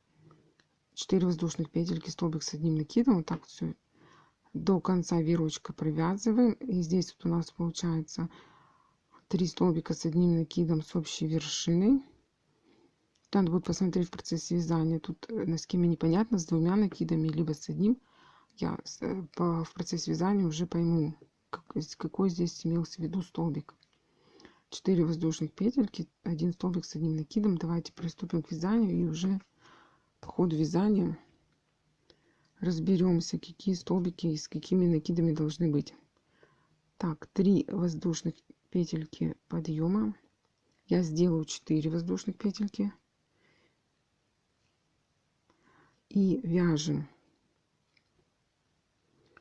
[SPEAKER 1] 4 воздушных петельки, столбик с одним накидом. Вот так все до конца веерочка провязываем. И здесь вот у нас получается 3 столбика с одним накидом с общей вершиной. Надо будет посмотреть в процессе вязания. Тут на схеме непонятно, с двумя накидами, либо с одним. Я в процессе вязания уже пойму, какой здесь имелся в виду столбик. 4 воздушных петельки, 1 столбик с одним накидом. Давайте приступим к вязанию и уже по ходу вязания разберемся, какие столбики и с какими накидами должны быть. Так, 3 воздушных петельки подъема. Я сделаю 4 воздушных петельки. И вяжем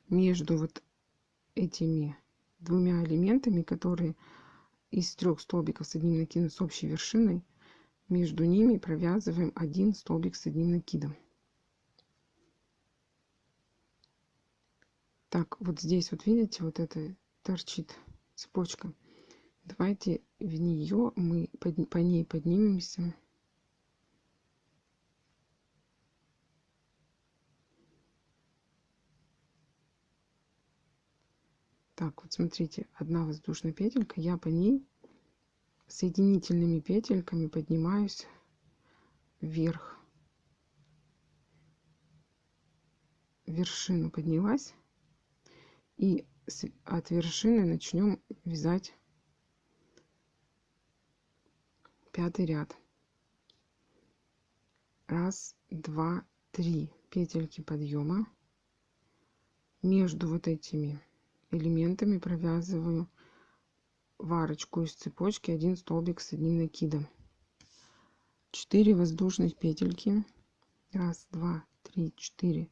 [SPEAKER 1] между вот этими двумя элементами, которые из 3 столбиков с одним накидом с общей вершиной, между ними провязываем 1 столбик с одним накидом. Так, вот здесь вот видите, вот это торчит цепочка. Давайте в нее мы по ней поднимемся. Так, вот смотрите, 1 воздушная петелька, я по ней соединительными петельками поднимаюсь вверх. Вершину поднялась, и от вершины начнем вязать 5-й ряд. 1, 2, 3 петельки подъема. Между вот этими элементами провязываю в арочку из цепочки 1 столбик с одним накидом. 4 воздушных петельки. 1, 2, 3, 4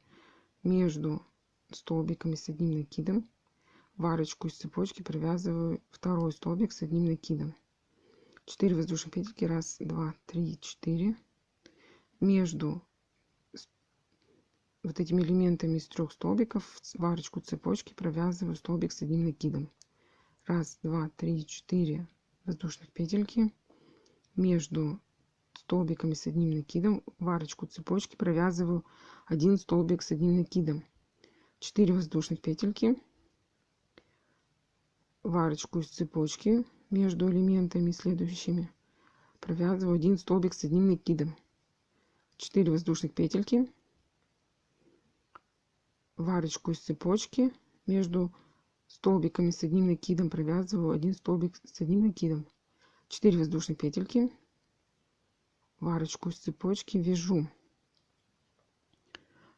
[SPEAKER 1] между столбиками с одним накидом. В арочку из цепочки провязываю 2 столбик с одним накидом. 4 воздушных петельки. 1, 2, 3, 4 между вот этими элементами из 3 столбиков в арочку цепочки провязываю столбик с одним накидом. 1, 2, 3, 4 воздушных петельки. Между столбиками с одним накидом в арочку цепочки провязываю 1 столбик с одним накидом. 4 воздушных петельки. В арочку из цепочки между элементами следующими провязываю 1 столбик с одним накидом. 4 воздушных петельки. В арочку из цепочки между столбиками с одним накидом провязываю 1 столбик с одним накидом. 4 воздушные петельки. В арочку из цепочки вяжу.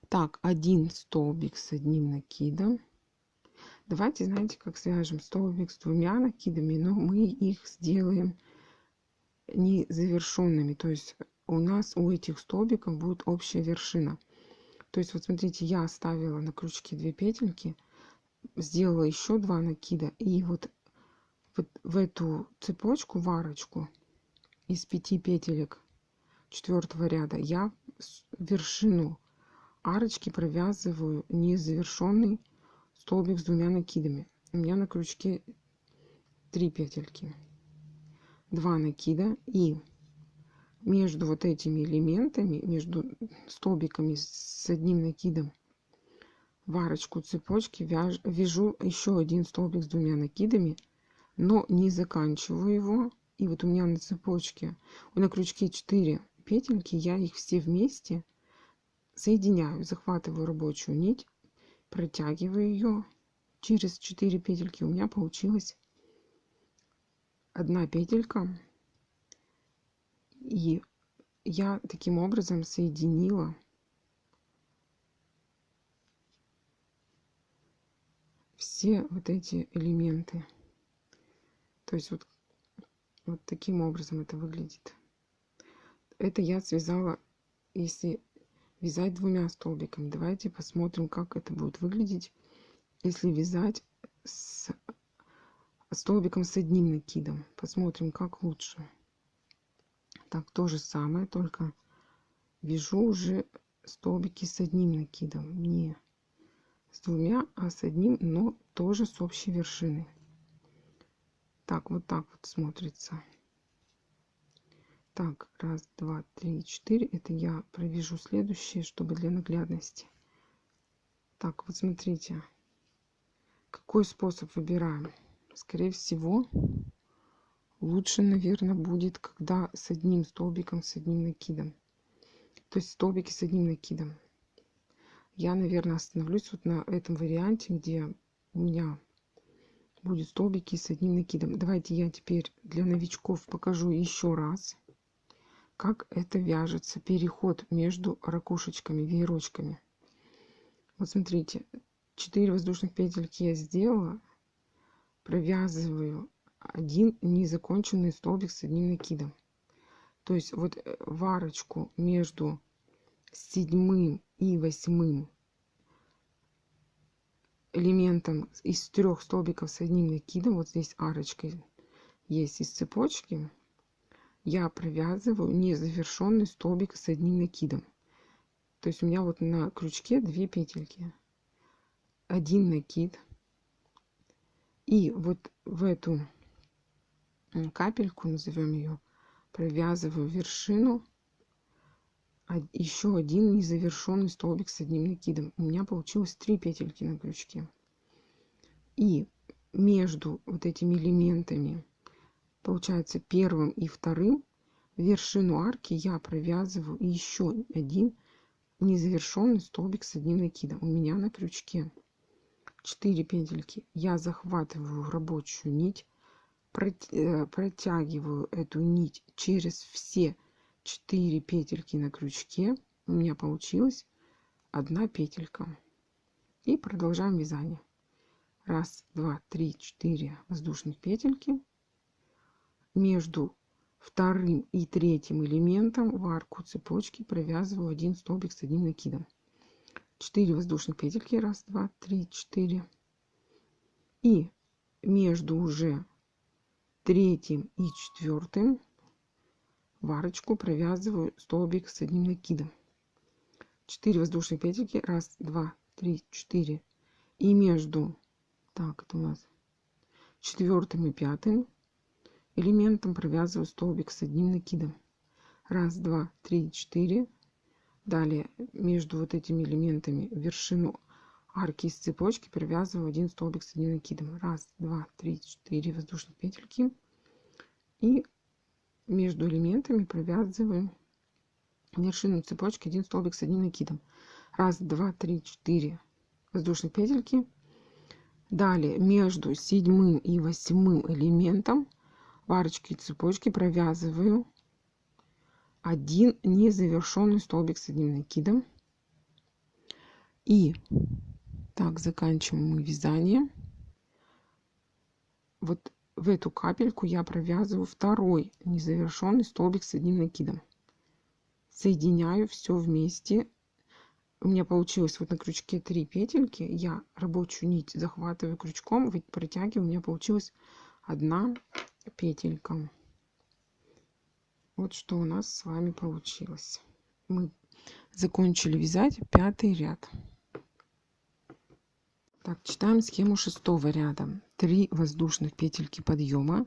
[SPEAKER 1] Так, 1 столбик с одним накидом. Давайте, знаете, как свяжем столбик с 2 накидами, но мы их сделаем не завершенными. То есть у нас у этих столбиков будет общая вершина. То есть вот смотрите, я оставила на крючке 2 петельки, сделала еще 2 накида, и вот в эту цепочку, в арочку из 5 петелек 4-го ряда я вершину арочки провязываю незавершенный столбик с 2 накидами. У меня на крючке 3 петельки, 2 накида, и между вот этими элементами, между столбиками с одним накидом в арочку цепочки вяжу еще 1 столбик с 2 накидами, но не заканчиваю его. И вот у меня на цепочке, на крючке 4 петельки, я их все вместе соединяю, захватываю рабочую нить, протягиваю ее через 4 петельки. У меня получилась 1 петелька, и я таким образом соединила все вот эти элементы. То есть вот таким образом это выглядит. Это я связала, если вязать 2 столбиками. Давайте посмотрим, как это будет выглядеть, если вязать с столбиком с одним накидом. Посмотрим, как лучше. Так, то же самое, только вяжу уже столбики с одним накидом. Не с 2, а с одним, но тоже с общей вершиной. Так вот смотрится. Так, раз, два, три, четыре. Это я провяжу следующее, чтобы для наглядности. Так, вот смотрите, какой способ выбираем. Скорее всего, лучше, наверное, будет, когда с одним столбиком, с одним накидом. То есть столбики с одним накидом. Я, наверное, остановлюсь вот на этом варианте, где у меня будут столбики с одним накидом. Давайте я теперь для новичков покажу еще раз, как это вяжется. Переход между ракушечками, веерочками. Вот смотрите, 4 воздушных петельки я сделала. Провязываю один незаконченный столбик с одним накидом. То есть вот в арочку между 7 и 8 элементом из 3 столбиков с одним накидом, вот здесь арочка есть из цепочки, я провязываю незавершенный столбик с одним накидом. То есть у меня вот на крючке 2 петельки, один накид, и вот в эту капельку, назовем ее, провязываю вершину, еще один незавершенный столбик с одним накидом. У меня получилось 3 петельки на крючке. И между вот этими элементами, получается, первым и вторым, вершину арки я провязываю еще один незавершенный столбик с одним накидом. У меня на крючке 4 петельки. Я захватываю рабочую нить, протягиваю эту нить через все 4 петельки на крючке. У меня получилась 1 петелька. И продолжаем вязание. Раз, два, три, 4 воздушных петельки. Между вторым и третьим элементом в арку цепочки провязываю один столбик с одним накидом. 4 воздушных петельки. Раз, два, три, 4. И между уже третьим и четвертым в арочку провязываю столбик с одним накидом. 4 воздушных петельки. Раз, два, три, 4. И между, так, это у нас 4 и 5 элементом провязываю столбик с одним накидом. Раз, два, три, 4. Далее между вот этими элементами вершину арки из цепочки провязываю один столбик с одним накидом. Раз, два, три, 4 воздушных петельки. И между элементами провязываю вершину цепочки один столбик с одним накидом. Раз, два, три, 4 воздушных петельки. Далее между 7 и 8 элементом в арочке цепочки провязываю один незавершенный столбик с одним накидом. И так заканчиваем мы вязание. Вот в эту капельку я провязываю второй незавершенный столбик с одним накидом. Соединяю все вместе. У меня получилось вот на крючке 3 петельки. Я рабочую нить захватываю крючком, протягиваю. У меня получилась 1 петелька. Вот что у нас с вами получилось. Мы закончили вязать 5-й ряд. Так, читаем схему 6-го ряда. 3 воздушных петельки подъема.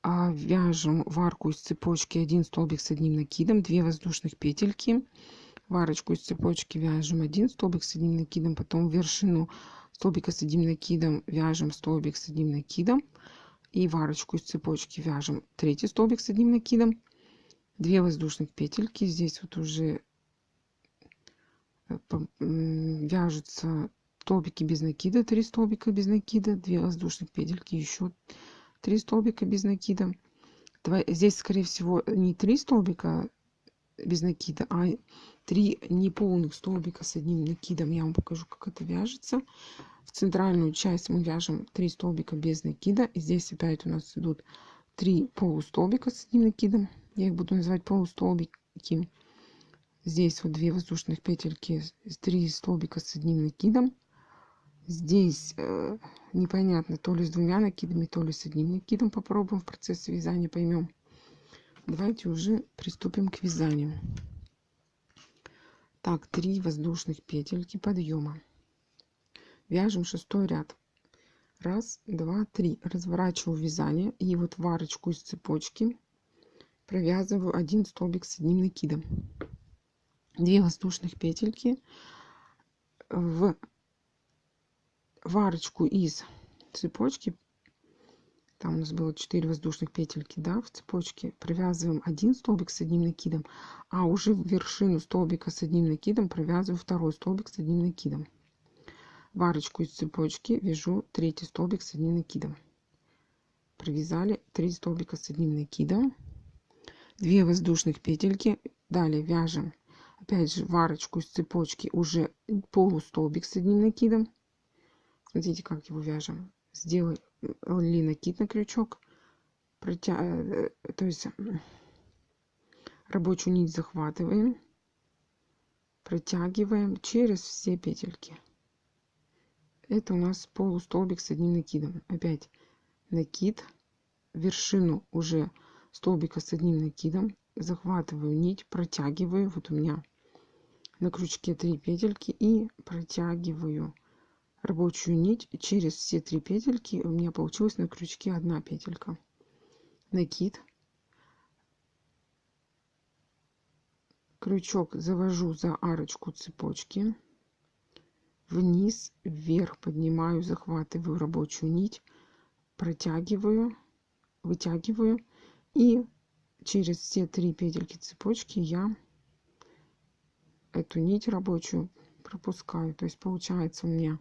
[SPEAKER 1] Вяжем в арку из цепочки 1 столбик с одним накидом, 2 воздушных петельки. В арочку из цепочки вяжем 1 столбик с одним накидом, потом в вершину столбика с одним накидом вяжем столбик с одним накидом. И в арочку из цепочки вяжем 3 столбик с одним накидом, 2 воздушных петельки. Здесь вот уже вяжутся столбики без накида, 3 столбика без накида, 2 воздушных петельки, еще 3 столбика без накида. Здесь, скорее всего, не 3 столбика без накида, а 3 неполных столбика с одним накидом. Я вам покажу, как это вяжется. В центральную часть мы вяжем 3 столбика без накида. И здесь опять у нас идут 3 полустолбика с одним накидом. Я их буду называть полустолбики. Здесь вот 2 воздушных петельки, 3 столбика с одним накидом. Здесь непонятно, то ли с 2 накидами, то ли с одним накидом. Попробуем в процессе вязания, поймем. Давайте уже приступим к вязанию. Так, 3 воздушных петельки подъема. Вяжем 6-й ряд. Раз, два, 3. Разворачиваю вязание. И вот в арочку из цепочки провязываю 1 столбик с одним накидом. 2 воздушных петельки в арочку из цепочки. Там у нас было 4 воздушных петельки, да, в цепочке. Провязываем 1 столбик с одним накидом, а уже в вершину столбика с одним накидом провязываю 2 столбик с одним накидом. В арочку из цепочки вяжу 3 столбик с одним накидом. Провязали 3 столбика с одним накидом, 2 воздушных петельки. Далее вяжем опять же в арочку из цепочки уже полустолбик с одним накидом. Смотрите, как его вяжем. Сделали накид на крючок, то есть рабочую нить захватываем, протягиваем через все петельки. Это у нас полустолбик с одним накидом. Опять накид, вершину уже столбика с одним накидом, захватываю нить, протягиваю. Вот у меня на крючке 3 петельки и протягиваю рабочую нить через все 3 петельки. У меня получилось на крючке 1 петелька. Накид, крючок завожу за арочку цепочки, вниз, вверх поднимаю, захватываю рабочую нить, протягиваю, вытягиваю, и через все 3 петельки цепочки я эту нить рабочую пропускаю. То есть получается у меня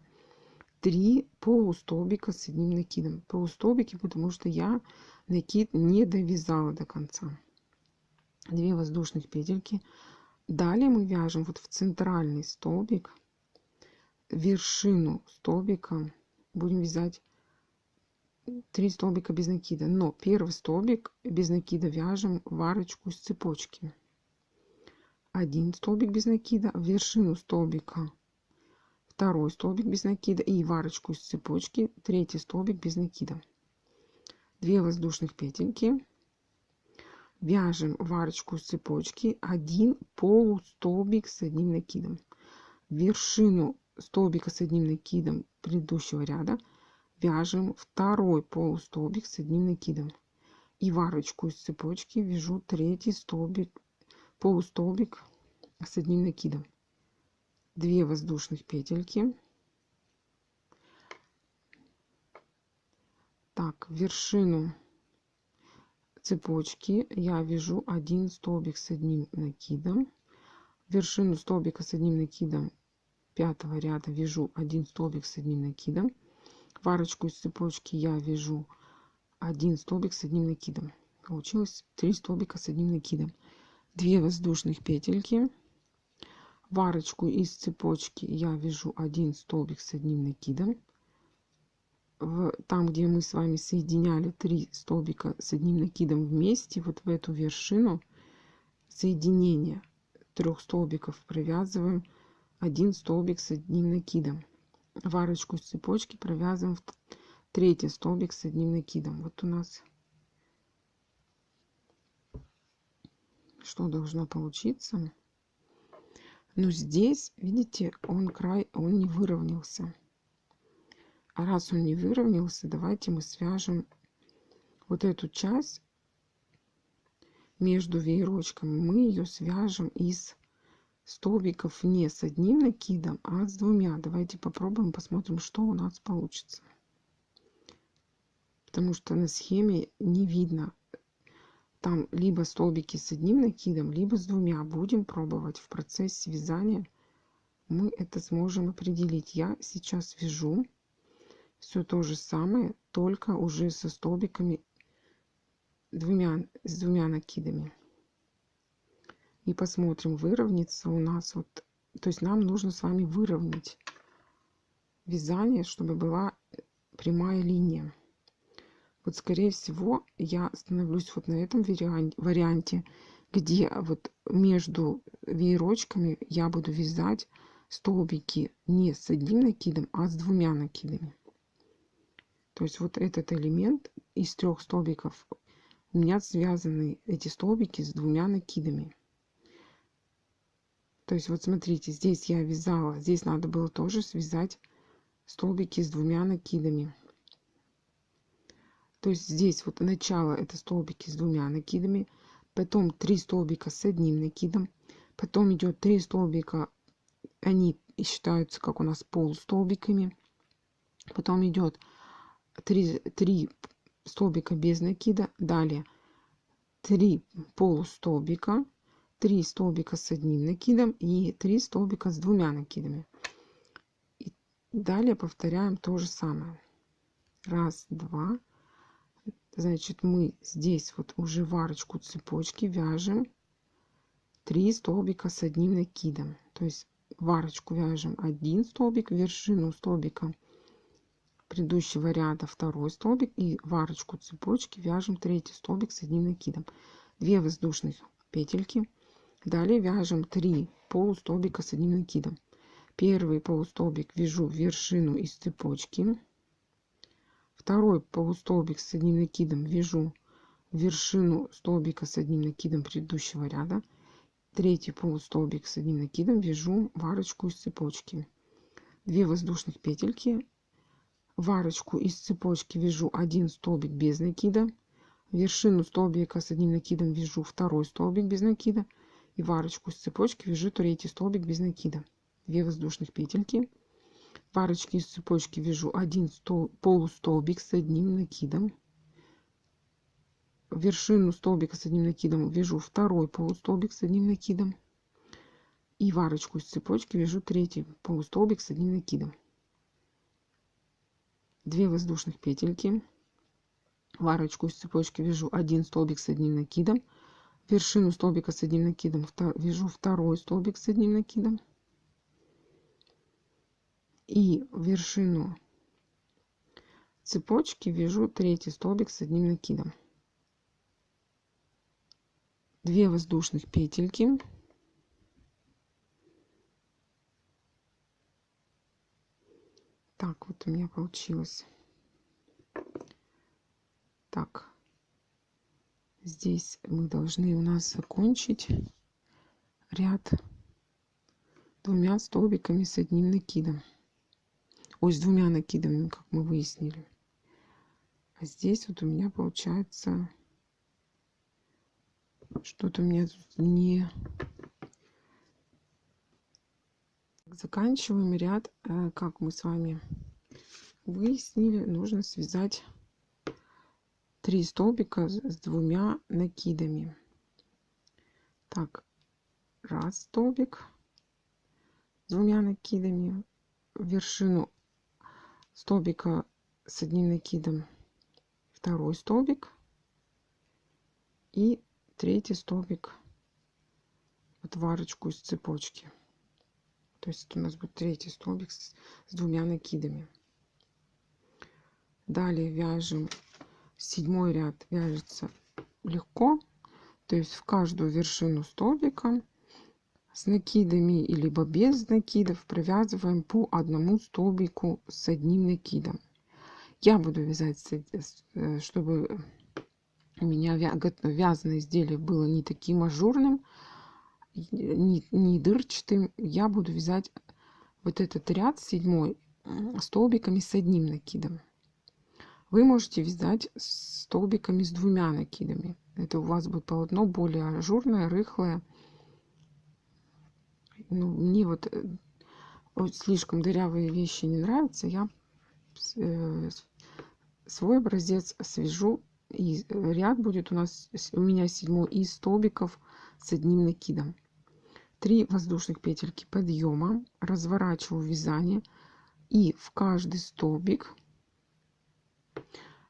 [SPEAKER 1] 3 полустолбика с одним накидом. Полустолбики, потому что я накид не довязала до конца. 2 воздушных петельки. Далее мы вяжем вот в центральный столбик, вершину столбика будем вязать 3 столбика без накида. Но первый столбик без накида вяжем в арочку из цепочки. 1 столбик без накида, в вершину столбика 2 столбик без накида и в арочку из цепочки 3 столбик без накида. 2 воздушных петельки. Вяжем в арочку из цепочки 1 полустолбик с одним накидом. В вершину столбика с одним накидом предыдущего ряда вяжем 2 полустолбик с одним накидом. И в арочку из цепочки вяжу 3 столбик, полустолбик с одним накидом. 2 воздушных петельки. Так, в вершину цепочки я вяжу 1 столбик с одним накидом. В вершину столбика с одним накидом 5-го ряда вяжу 1 столбик с одним накидом. В арочку из цепочки я вяжу 1 столбик с одним накидом. Получилось 3 столбика с одним накидом. 2 воздушных петельки. В арочку из цепочки я вяжу 1 столбик с одним накидом. Там, где мы с вами соединяли 3 столбика с одним накидом вместе, вот в эту вершину соединения 3 столбиков провязываем 1 столбик с одним накидом. В арочку из цепочки провязываем 3 столбик с одним накидом. Вот у нас что должно получиться. Но здесь, видите, край не выровнялся. А раз он не выровнялся, давайте мы свяжем вот эту часть между веерочками. Мы ее свяжем из столбиков не с одним накидом, а с 2. Давайте попробуем, посмотрим, что у нас получится. Потому что на схеме не видно. Там либо столбики с одним накидом, либо с 2. Будем пробовать в процессе вязания. Мы это сможем определить. Я сейчас вяжу все то же самое, только уже со столбиками с 2 накидами. И посмотрим, выровняется у нас вот. То есть нам нужно с вами выровнять вязание, чтобы была прямая линия. Вот скорее всего я остановлюсь вот на этом варианте, где вот между веерочками я буду вязать столбики не с одним накидом, а с 2 накидами. То есть вот этот элемент из 3 столбиков у меня связаны эти столбики с 2 накидами. То есть вот смотрите, здесь я вязала, здесь надо было тоже связать столбики с 2 накидами. То есть здесь вот начало это столбики с 2 накидами, потом 3 столбика с одним накидом, потом идет 3 столбика, они считаются как у нас полустолбиками, потом идет 3 столбика без накида, далее 3 полустолбика, 3 столбика с одним накидом и 3 столбика с двумя накидами. И далее повторяем то же самое. Раз, два. Значит, мы здесь вот уже в арочку цепочки вяжем 3 столбика с одним накидом. То есть в арочку вяжем 1 столбик, в вершину столбика предыдущего ряда 2 столбик, и в арочку цепочки вяжем 3 столбик с одним накидом. 2 воздушных петельки. Далее вяжем 3 полустолбика с одним накидом. Первый полустолбик вяжу в вершину из цепочки. Второй полустолбик с одним накидом вяжу в вершину столбика с одним накидом предыдущего ряда. Третий полустолбик с одним накидом вяжу в арочку из цепочки. 2 воздушных петельки. В арочку из цепочки вяжу 1 столбик без накида. В вершину столбика с одним накидом вяжу 2 столбик без накида. И в арочку из цепочки вяжу 3 столбик без накида. 2 воздушных петельки. В арочке из цепочки вяжу 1 полустолбик с одним накидом. В вершину столбика с одним накидом вяжу 2 полустолбик с одним накидом. И в арочку из цепочки вяжу 3 полустолбик с одним накидом. 2 воздушных петельки. В арочку из цепочки вяжу 1 столбик с одним накидом. В вершину столбика с одним накидом вяжу 2 столбик с одним накидом. И в вершину цепочки вяжу 3 столбик с одним накидом. 2 воздушных петельки. Так, вот у меня получилось. Так, здесь мы должны у нас закончить ряд 2 столбиками с одним накидом. Ой, с 2 накидами, как мы выяснили. А здесь вот у меня получается что-то у меня тут не... Заканчиваем ряд, как мы с вами выяснили, нужно связать 3 столбика с 2 накидами. Так, 1 столбик с 2 накидами, в вершину столбика с одним накидом 2 столбик и 3 столбик вот в арочку из цепочки. То есть это у нас будет 3 столбик с 2 накидами. Далее вяжем 7 ряд, вяжется легко, то есть в каждую вершину столбика с накидами либо без накидов провязываем по 1 столбику с одним накидом. Я буду вязать, чтобы у меня вязаное изделие было не таким ажурным, не дырчатым. Я буду вязать вот этот ряд 7 столбиками с одним накидом. Вы можете вязать столбиками с 2 накидами. Это у вас будет полотно более ажурное, рыхлое. Ну, мне вот слишком дырявые вещи не нравятся. Я свой образец свяжу. И ряд будет у меня 7 из столбиков с одним накидом. 3 воздушных петельки подъема. Разворачиваю вязание. И в каждый столбик...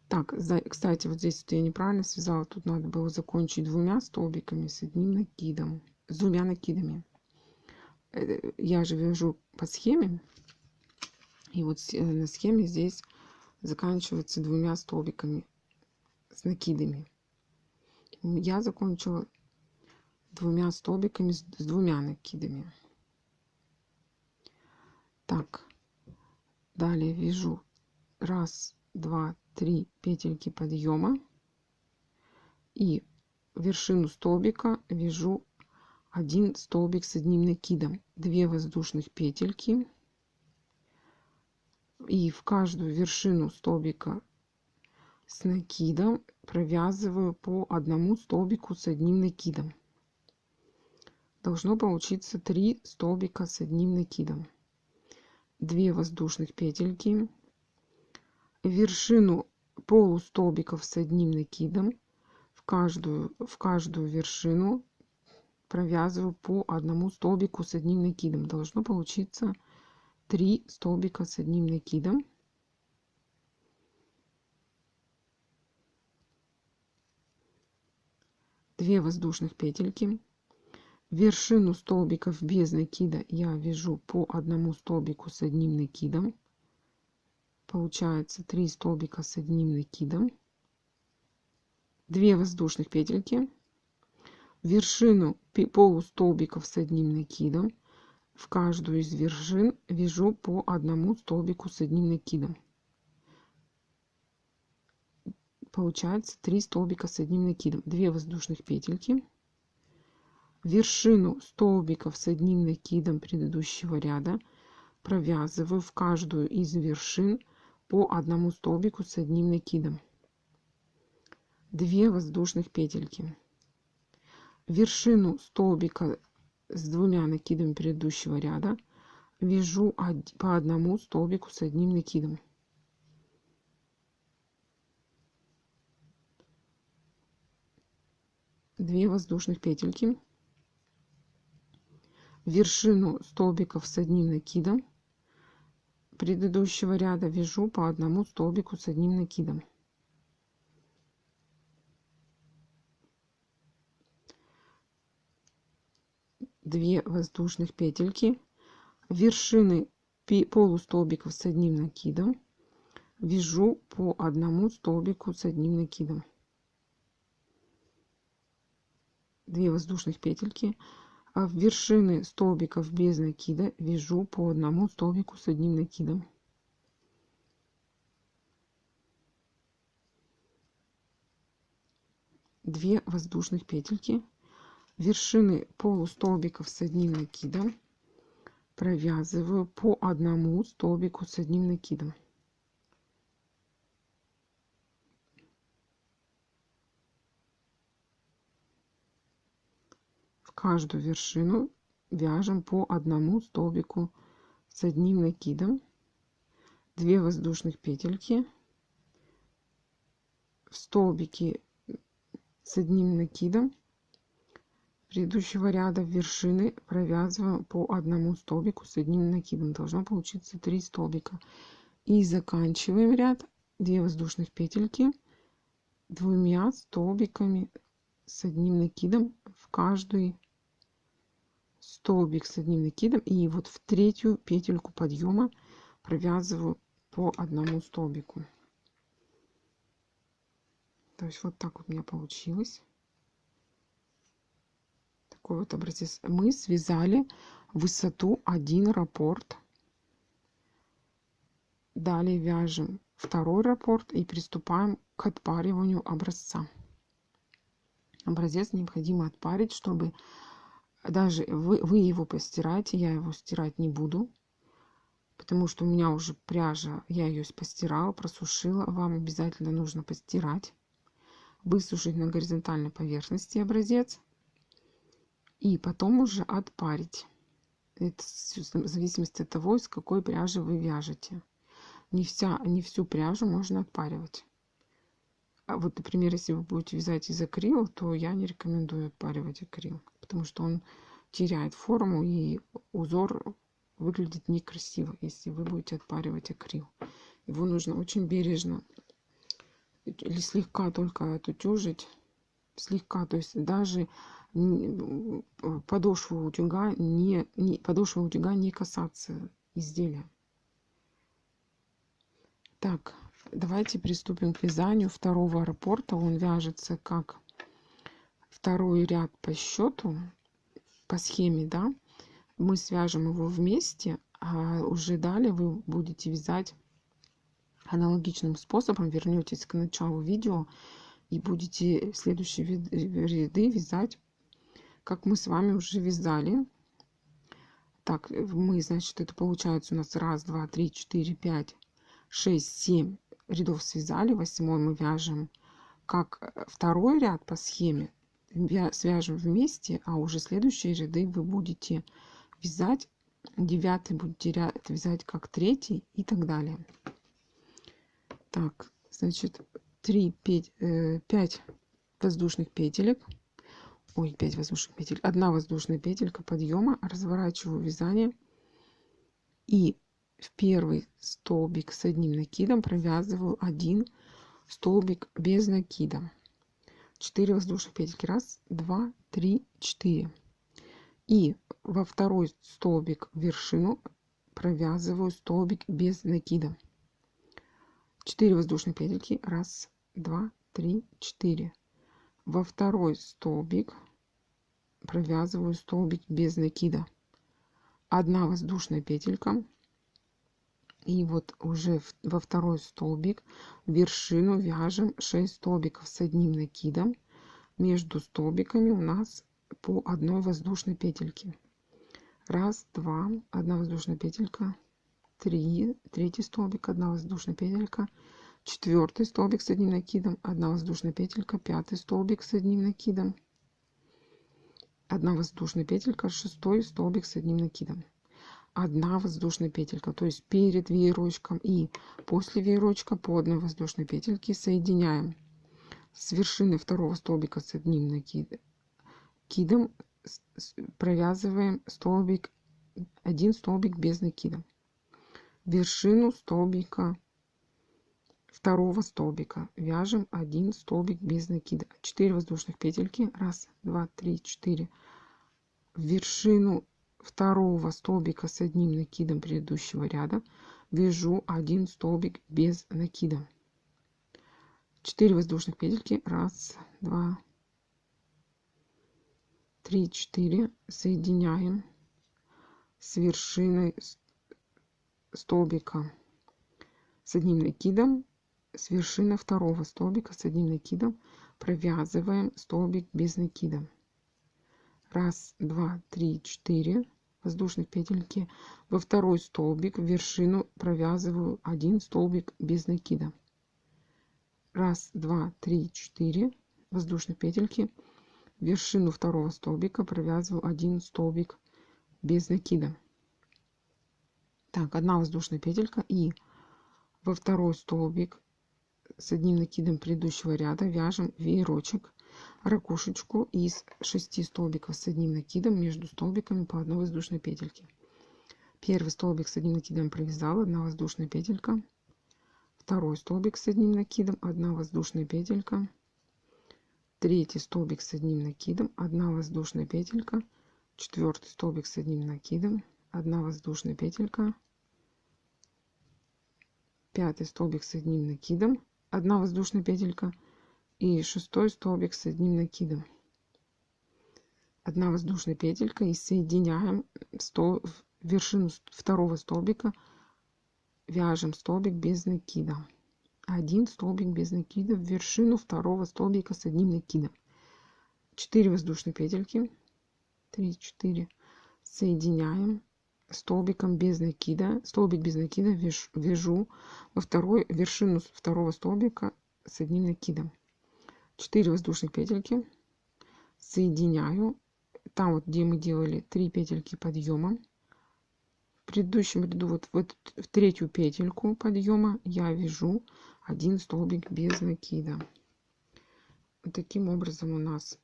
[SPEAKER 1] Так, кстати, вот здесь вот я неправильно связала. Тут надо было закончить 2 столбиками с одним накидом. С 2 накидами. Я же вяжу по схеме. И вот на схеме здесь заканчивается 2 столбиками с накидами. Я закончила 2 столбиками с 2 накидами. Так, далее вяжу 1, 2, 3 петельки подъема и в вершину столбика вяжу 1 столбик с одним накидом, 2 воздушных петельки, и в каждую вершину столбика с накидом провязываю по одному столбику с одним накидом. Должно получиться 3 столбика с одним накидом. 2 воздушных петельки, вершину полустолбиков с одним накидом, в каждую вершину провязываю по одному столбику с одним накидом. Должно получиться 3 столбика с одним накидом. Две воздушных петельки, вершину столбиков без накида я вяжу по одному столбику с одним накидом. Получается 3 столбика с одним накидом, 2 воздушных петельки, вершину полустолбиков с одним накидом, в каждую из вершин вяжу по одному столбику с одним накидом. Получается 3 столбика с одним накидом, 2 воздушных петельки, вершину столбиков с одним накидом предыдущего ряда провязываю в каждую из вершин по одному столбику с одним накидом, 2 воздушных петельки, вершину столбика с 2 накидами предыдущего ряда вяжу по одному столбику с одним накидом, 2 воздушных петельки, вершину столбиков с одним накидом предыдущего ряда вяжу по одному столбику с одним накидом, 2 воздушных петельки, вершины полустолбиков с одним накидом вяжу по одному столбику с одним накидом, 2 воздушных петельки, а в вершины столбиков без накида вяжу по одному столбику с одним накидом, 2 воздушных петельки, вершины полустолбиков с одним накидом провязываю по одному столбику с одним накидом, в каждую вершину вяжем по одному столбику с одним накидом, 2 воздушных петельки, в столбике с одним накидом предыдущего ряда вершины провязываем по одному столбику с одним накидом. Должно получиться 3 столбика. И заканчиваем ряд, 2 воздушных петельки, 2 столбиками с одним накидом в каждый столбик с одним накидом, и вот в третью петельку подъема провязываю по одному столбику. То есть вот так вот у меня получилось. Такой вот образец. Мы связали высоту 1 раппорт. Далее вяжем второй раппорт и приступаем к отпариванию образца. Образец необходимо отпарить, чтобы даже вы его постираете, я его стирать не буду, потому что у меня уже пряжа, я ее постирала, просушила. Вам обязательно нужно постирать, высушить на горизонтальной поверхности образец и потом уже отпарить. Это в зависимости от того, из какой пряжи вы вяжете. Не всю пряжу можно отпаривать. А вот, например, если вы будете вязать из акрила, то я не рекомендую отпаривать акрил, потому что он теряет форму и узор выглядит некрасиво, если вы будете отпаривать акрил. Его нужно очень бережно или слегка только отутюжить, слегка, то есть даже подошву утюга не касаться изделия. Так, давайте приступим к вязанию второго раппорта. Он вяжется как второй ряд по счету, по схеме, да. Мы свяжем его вместе, а уже далее вы будете вязать аналогичным способом. Вернетесь к началу видео и будете следующие ряды вязать, как мы с вами уже вязали. Так, мы, значит, это получается у нас 1, 2, 3, 4, 5, 6, 7 рядов связали. 8-й мы вяжем как второй ряд по схеме свяжем вместе, а уже следующие ряды вы будете вязать, 9 будете вязать как 3 и так далее. Так, значит, 5 воздушных петелек, 5 воздушных петель, 1 воздушная петелька подъема, разворачиваю вязание и в первый столбик с одним накидом провязываю 1 столбик без накида. 4 воздушных петельки, 1, 2, 3, 4. И во второй столбик в вершину провязываю столбик без накида. 4 воздушные петельки, 1, 2, 3, 4. Во второй столбик провязываю столбик без накида. 1 воздушная петелька. И вот уже во второй столбик в вершину вяжем 6 столбиков с одним накидом. Между столбиками у нас по 1 воздушной петельке. 1, 2, 1 воздушная петелька, 3, третий столбик, 1 воздушная петелька, 4 столбик с одним накидом, 1 воздушная петелька, 5 столбик с одним накидом, 1 воздушная петелька, 6 столбик с одним накидом. 1 воздушная петелька, то есть перед веерочком и после веерочка по 1 воздушной петельке соединяем с вершины второго столбика с одним накидом, провязываем столбик, 1 столбик без накида. Вершину столбика второго столбика вяжем 1 столбик без накида. 4 воздушных петельки, 1, 2, 3, 4. В вершину второго столбика с одним накидом предыдущего ряда вяжу 1 столбик без накида. 4 воздушных петельки, 1, 2, 3, 4. Соединяем с вершиной столбика с одним накидом, с вершины второго столбика с одним накидом провязываем столбик без накида. 1, 2, 3, 4 воздушных петельки. Во второй столбик в вершину провязываю 1 столбик без накида. 1, 2, 3, 4 воздушных петельки. В вершину второго столбика провязываю 1 столбик без накида. Так, 1 воздушная петелька, и во второй столбик с одним накидом предыдущего ряда вяжем веерочек, ракушечку из 6 столбиков с одним накидом, между столбиками по 1 воздушной петельке. Первый столбик с одним накидом провязала, 1 воздушная петелька. Второй столбик с одним накидом, 1 воздушная петелька. Третий столбик с одним накидом, 1 воздушная петелька. Четвертый столбик с одним накидом, 1 воздушная петелька. Пятый столбик с одним накидом, 1 воздушная петелька. И 6 столбик с одним накидом, 1 воздушная петелька, и соединяем вершину второго столбика, вяжем столбик без накида, 1 столбик без накида в вершину второго столбика с одним накидом. 4 воздушные петельки, 3, 4. Соединяем столбиком без накида, столбик без накида вяжу во вершину второго столбика с одним накидом. 4 воздушных петельки, соединяю там вот, где мы делали 3 петельки подъема. В предыдущем ряду вот в третью петельку подъема я вяжу 1 столбик без накида. Вот таким образом у нас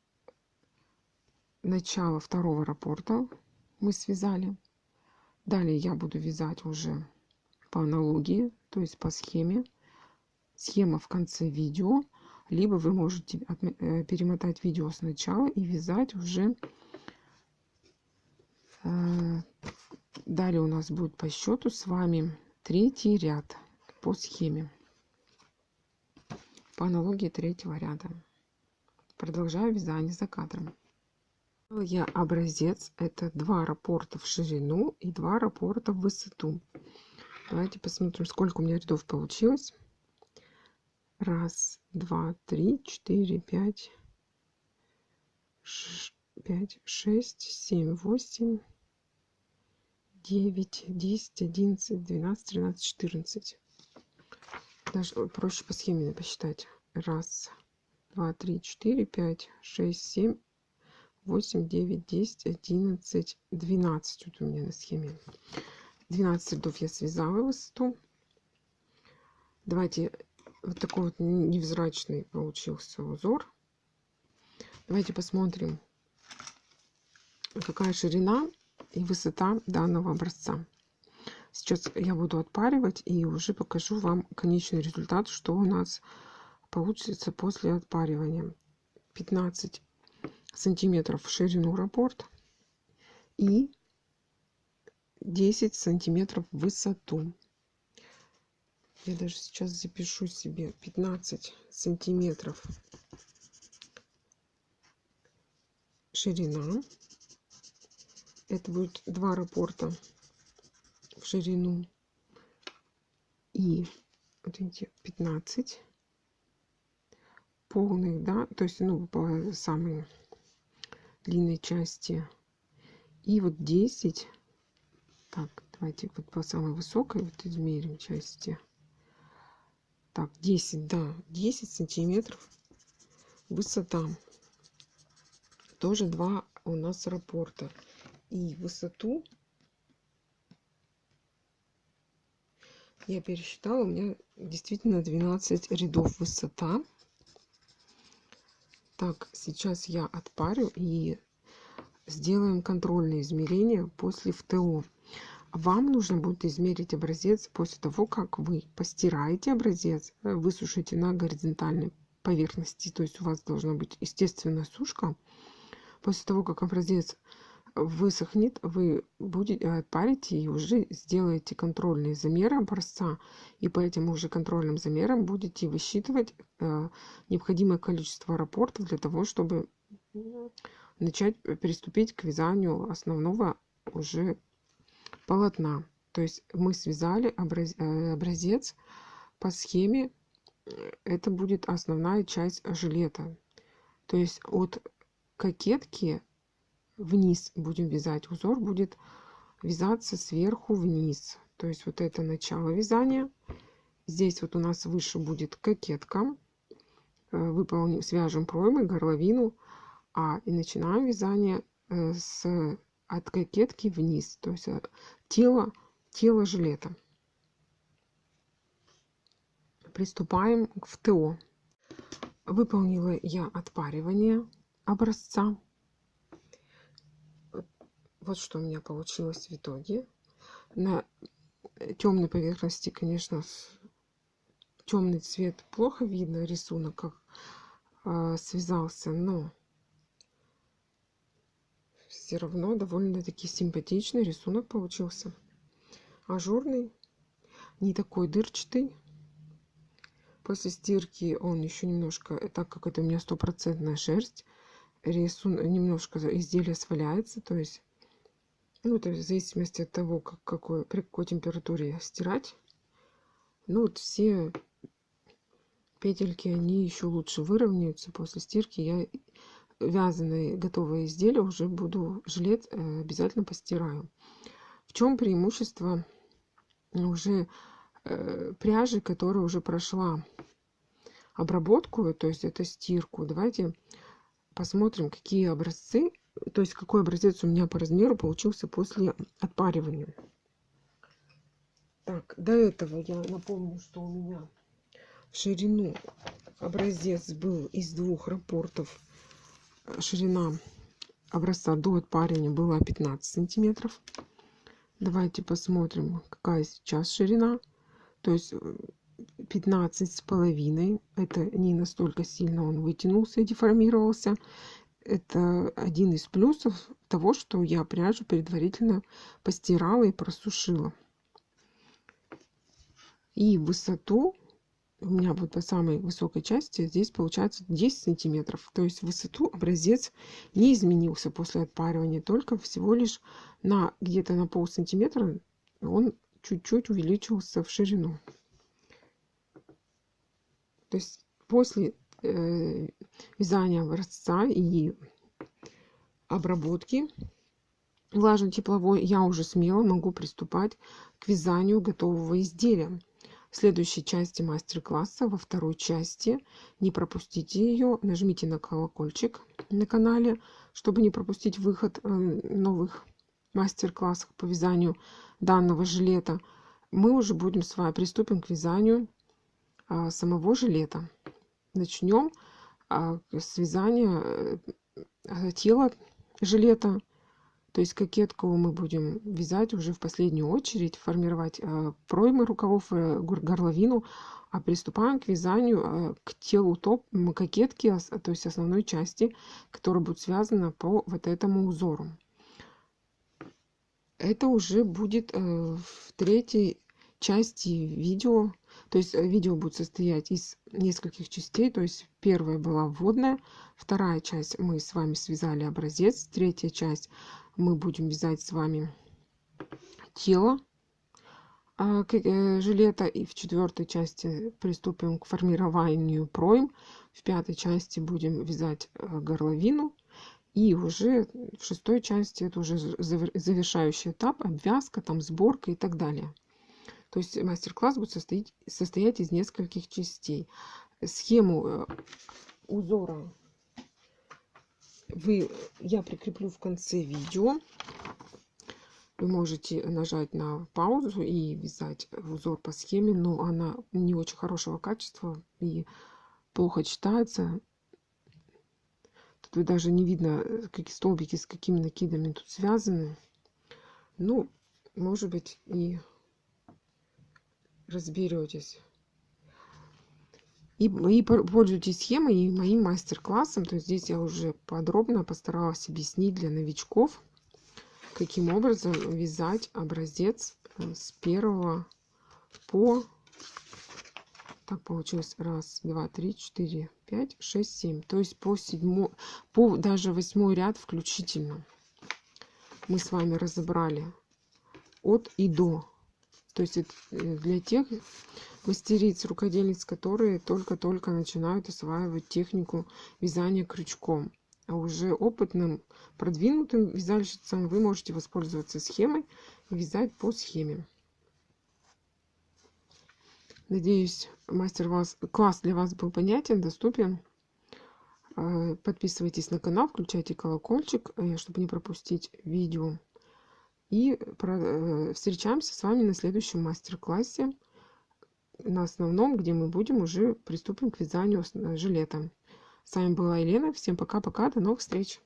[SPEAKER 1] начало второго раппорта мы связали. Далее я буду вязать уже по аналогии, то есть по схеме. Схема в конце видео. Либо вы можете перемотать видео сначала и вязать уже. Далее у нас будет по счету с вами 3-й ряд по схеме. По аналогии 3-го ряда. Продолжаю вязание за кадром. Я образец. Это 2 раппорта в ширину и 2 раппорта в высоту. Давайте посмотрим, сколько у меня рядов получилось. 1, 2, 3, 4, 5, 6, 7, 8, 9, 10, 11, 12, 13, 14. Даже проще по схеме посчитать. 1, 2, 3, 4, 5, 6, 7, 8, 9, 10, 11, 12. Вот у меня на схеме 12 рядов я связала высоту. Давайте, вот такой вот невзрачный получился узор. Давайте посмотрим, какая ширина и высота данного образца. Сейчас я буду отпаривать и уже покажу вам конечный результат, что у нас получится после отпаривания. 15 сантиметров в ширину раппорт и 10 сантиметров в высоту. Я даже сейчас запишу себе 15 сантиметров ширина. Это будет 2 раппорта в ширину. И вот эти 15 полных, да, то есть, ну, по самой длинной части. И вот 10. Так, давайте вот по самой высокой вот измерим части. Так, 10, да, 10 сантиметров высота. Тоже 2 у нас раппорта. И высоту я пересчитала, у меня действительно 12 рядов высота. Так, сейчас я отпарю и сделаем контрольные измерения после ФТО. Вам нужно будет измерить образец после того, как вы постираете образец, высушите на горизонтальной поверхности. То есть у вас должна быть естественная сушка. После того, как образец высохнет, вы будете отпарите и уже сделаете контрольные замеры образца. И по этим уже контрольным замерам будете высчитывать необходимое количество раппортов для того, чтобы начать приступить к вязанию основного уже полотна. То есть мы связали образец по схеме. Это будет основная часть жилета. То есть от кокетки вниз будем вязать. Узор будет вязаться сверху вниз. То есть вот это начало вязания. Здесь вот у нас выше будет кокетка. Выполним, свяжем проймы, горловину. И начинаем вязание от кокетки вниз. То есть тело жилета. Приступаем к ФТО. Выполнила я отпаривание образца. Вот что у меня получилось в итоге. На темной поверхности, конечно, темный цвет плохо видно, рисунок как связался, но все равно довольно-таки симпатичный рисунок получился. Ажурный, не такой дырчатый. После стирки он еще немножко, так как это у меня 100% шерсть, рисунок немножко изделие сваляется, то есть, ну, это в зависимости от того, при какой температуре стирать. Ну, вот все петельки, они еще лучше выровняются после стирки. Я вязаные готовые изделия уже буду, жилет обязательно постираю. В чем преимущество уже пряжи, которая уже прошла обработку, то есть это стирку? Давайте посмотрим, какие образцы, то есть какой образец у меня по размеру получился после отпаривания. Так, до этого я напомню, что у меня в ширину образец был из 2 раппортов. Ширина образца до отпаривания была 15 сантиметров. Давайте посмотрим, какая сейчас ширина. То есть 15,5. Это не настолько сильно он вытянулся и деформировался. Это один из плюсов того, что я пряжу предварительно постирала и просушила. И высоту у меня вот по самой высокой части здесь получается 10 сантиметров. То есть высоту образец не изменился после отпаривания, только всего лишь где-то на полсантиметра он чуть-чуть увеличился в ширину. То есть после вязания образца и обработки влажно-тепловой я уже смело могу приступать к вязанию готового изделия. в следующей части мастер-класса, во второй части. Не пропустите ее. Нажмите на колокольчик на канале, чтобы не пропустить выход новых мастер-классов по вязанию данного жилета. Мы уже будем с вами приступим к вязанию самого жилета. Начнем с вязания тела жилета. То есть кокетку мы будем вязать уже в последнюю очередь, формировать проймы рукавов, горловину, а приступаем к вязанию к телу кокетки, то есть основной части, которая будет связана по вот этому узору. Это уже будет в третьей части видео. То есть видео будет состоять из нескольких частей. То есть первая была вводная, вторая часть мы с вами связали образец, третья часть мы будем вязать с вами тело жилета, и в четвертой части приступим к формированию пройм, в пятой части будем вязать горловину, и уже в шестой части это уже завершающий этап, обвязка, там сборка и так далее. То есть мастер-класс будет состоять из нескольких частей. Схему узора я прикреплю в конце видео. Вы можете нажать на паузу и вязать узор по схеме, но она не очень хорошего качества и плохо читается. Тут даже не видно, какие столбики с какими накидами тут связаны. Ну, может быть, и разберетесь. И пользуйтесь схемой и моим мастер-классом. То есть здесь я уже подробно постаралась объяснить для новичков, каким образом вязать образец с 1 по... Так получилось. 1, 2, 3, 4, 5, 6, 7. То есть по 7, по даже 8 ряд включительно. Мы с вами разобрали от и до. То есть это для тех мастериц, рукодельниц, которые только-только начинают осваивать технику вязания крючком. А уже опытным, продвинутым вязальщицам вы можете воспользоваться схемой и вязать по схеме. Надеюсь, мастер-класс для вас был понятен, доступен. Подписывайтесь на канал, включайте колокольчик, чтобы не пропустить видео. И встречаемся с вами на следующем мастер-классе, на основном, где мы уже приступим к вязанию жилета. С вами была Елена. Всем пока-пока. До новых встреч.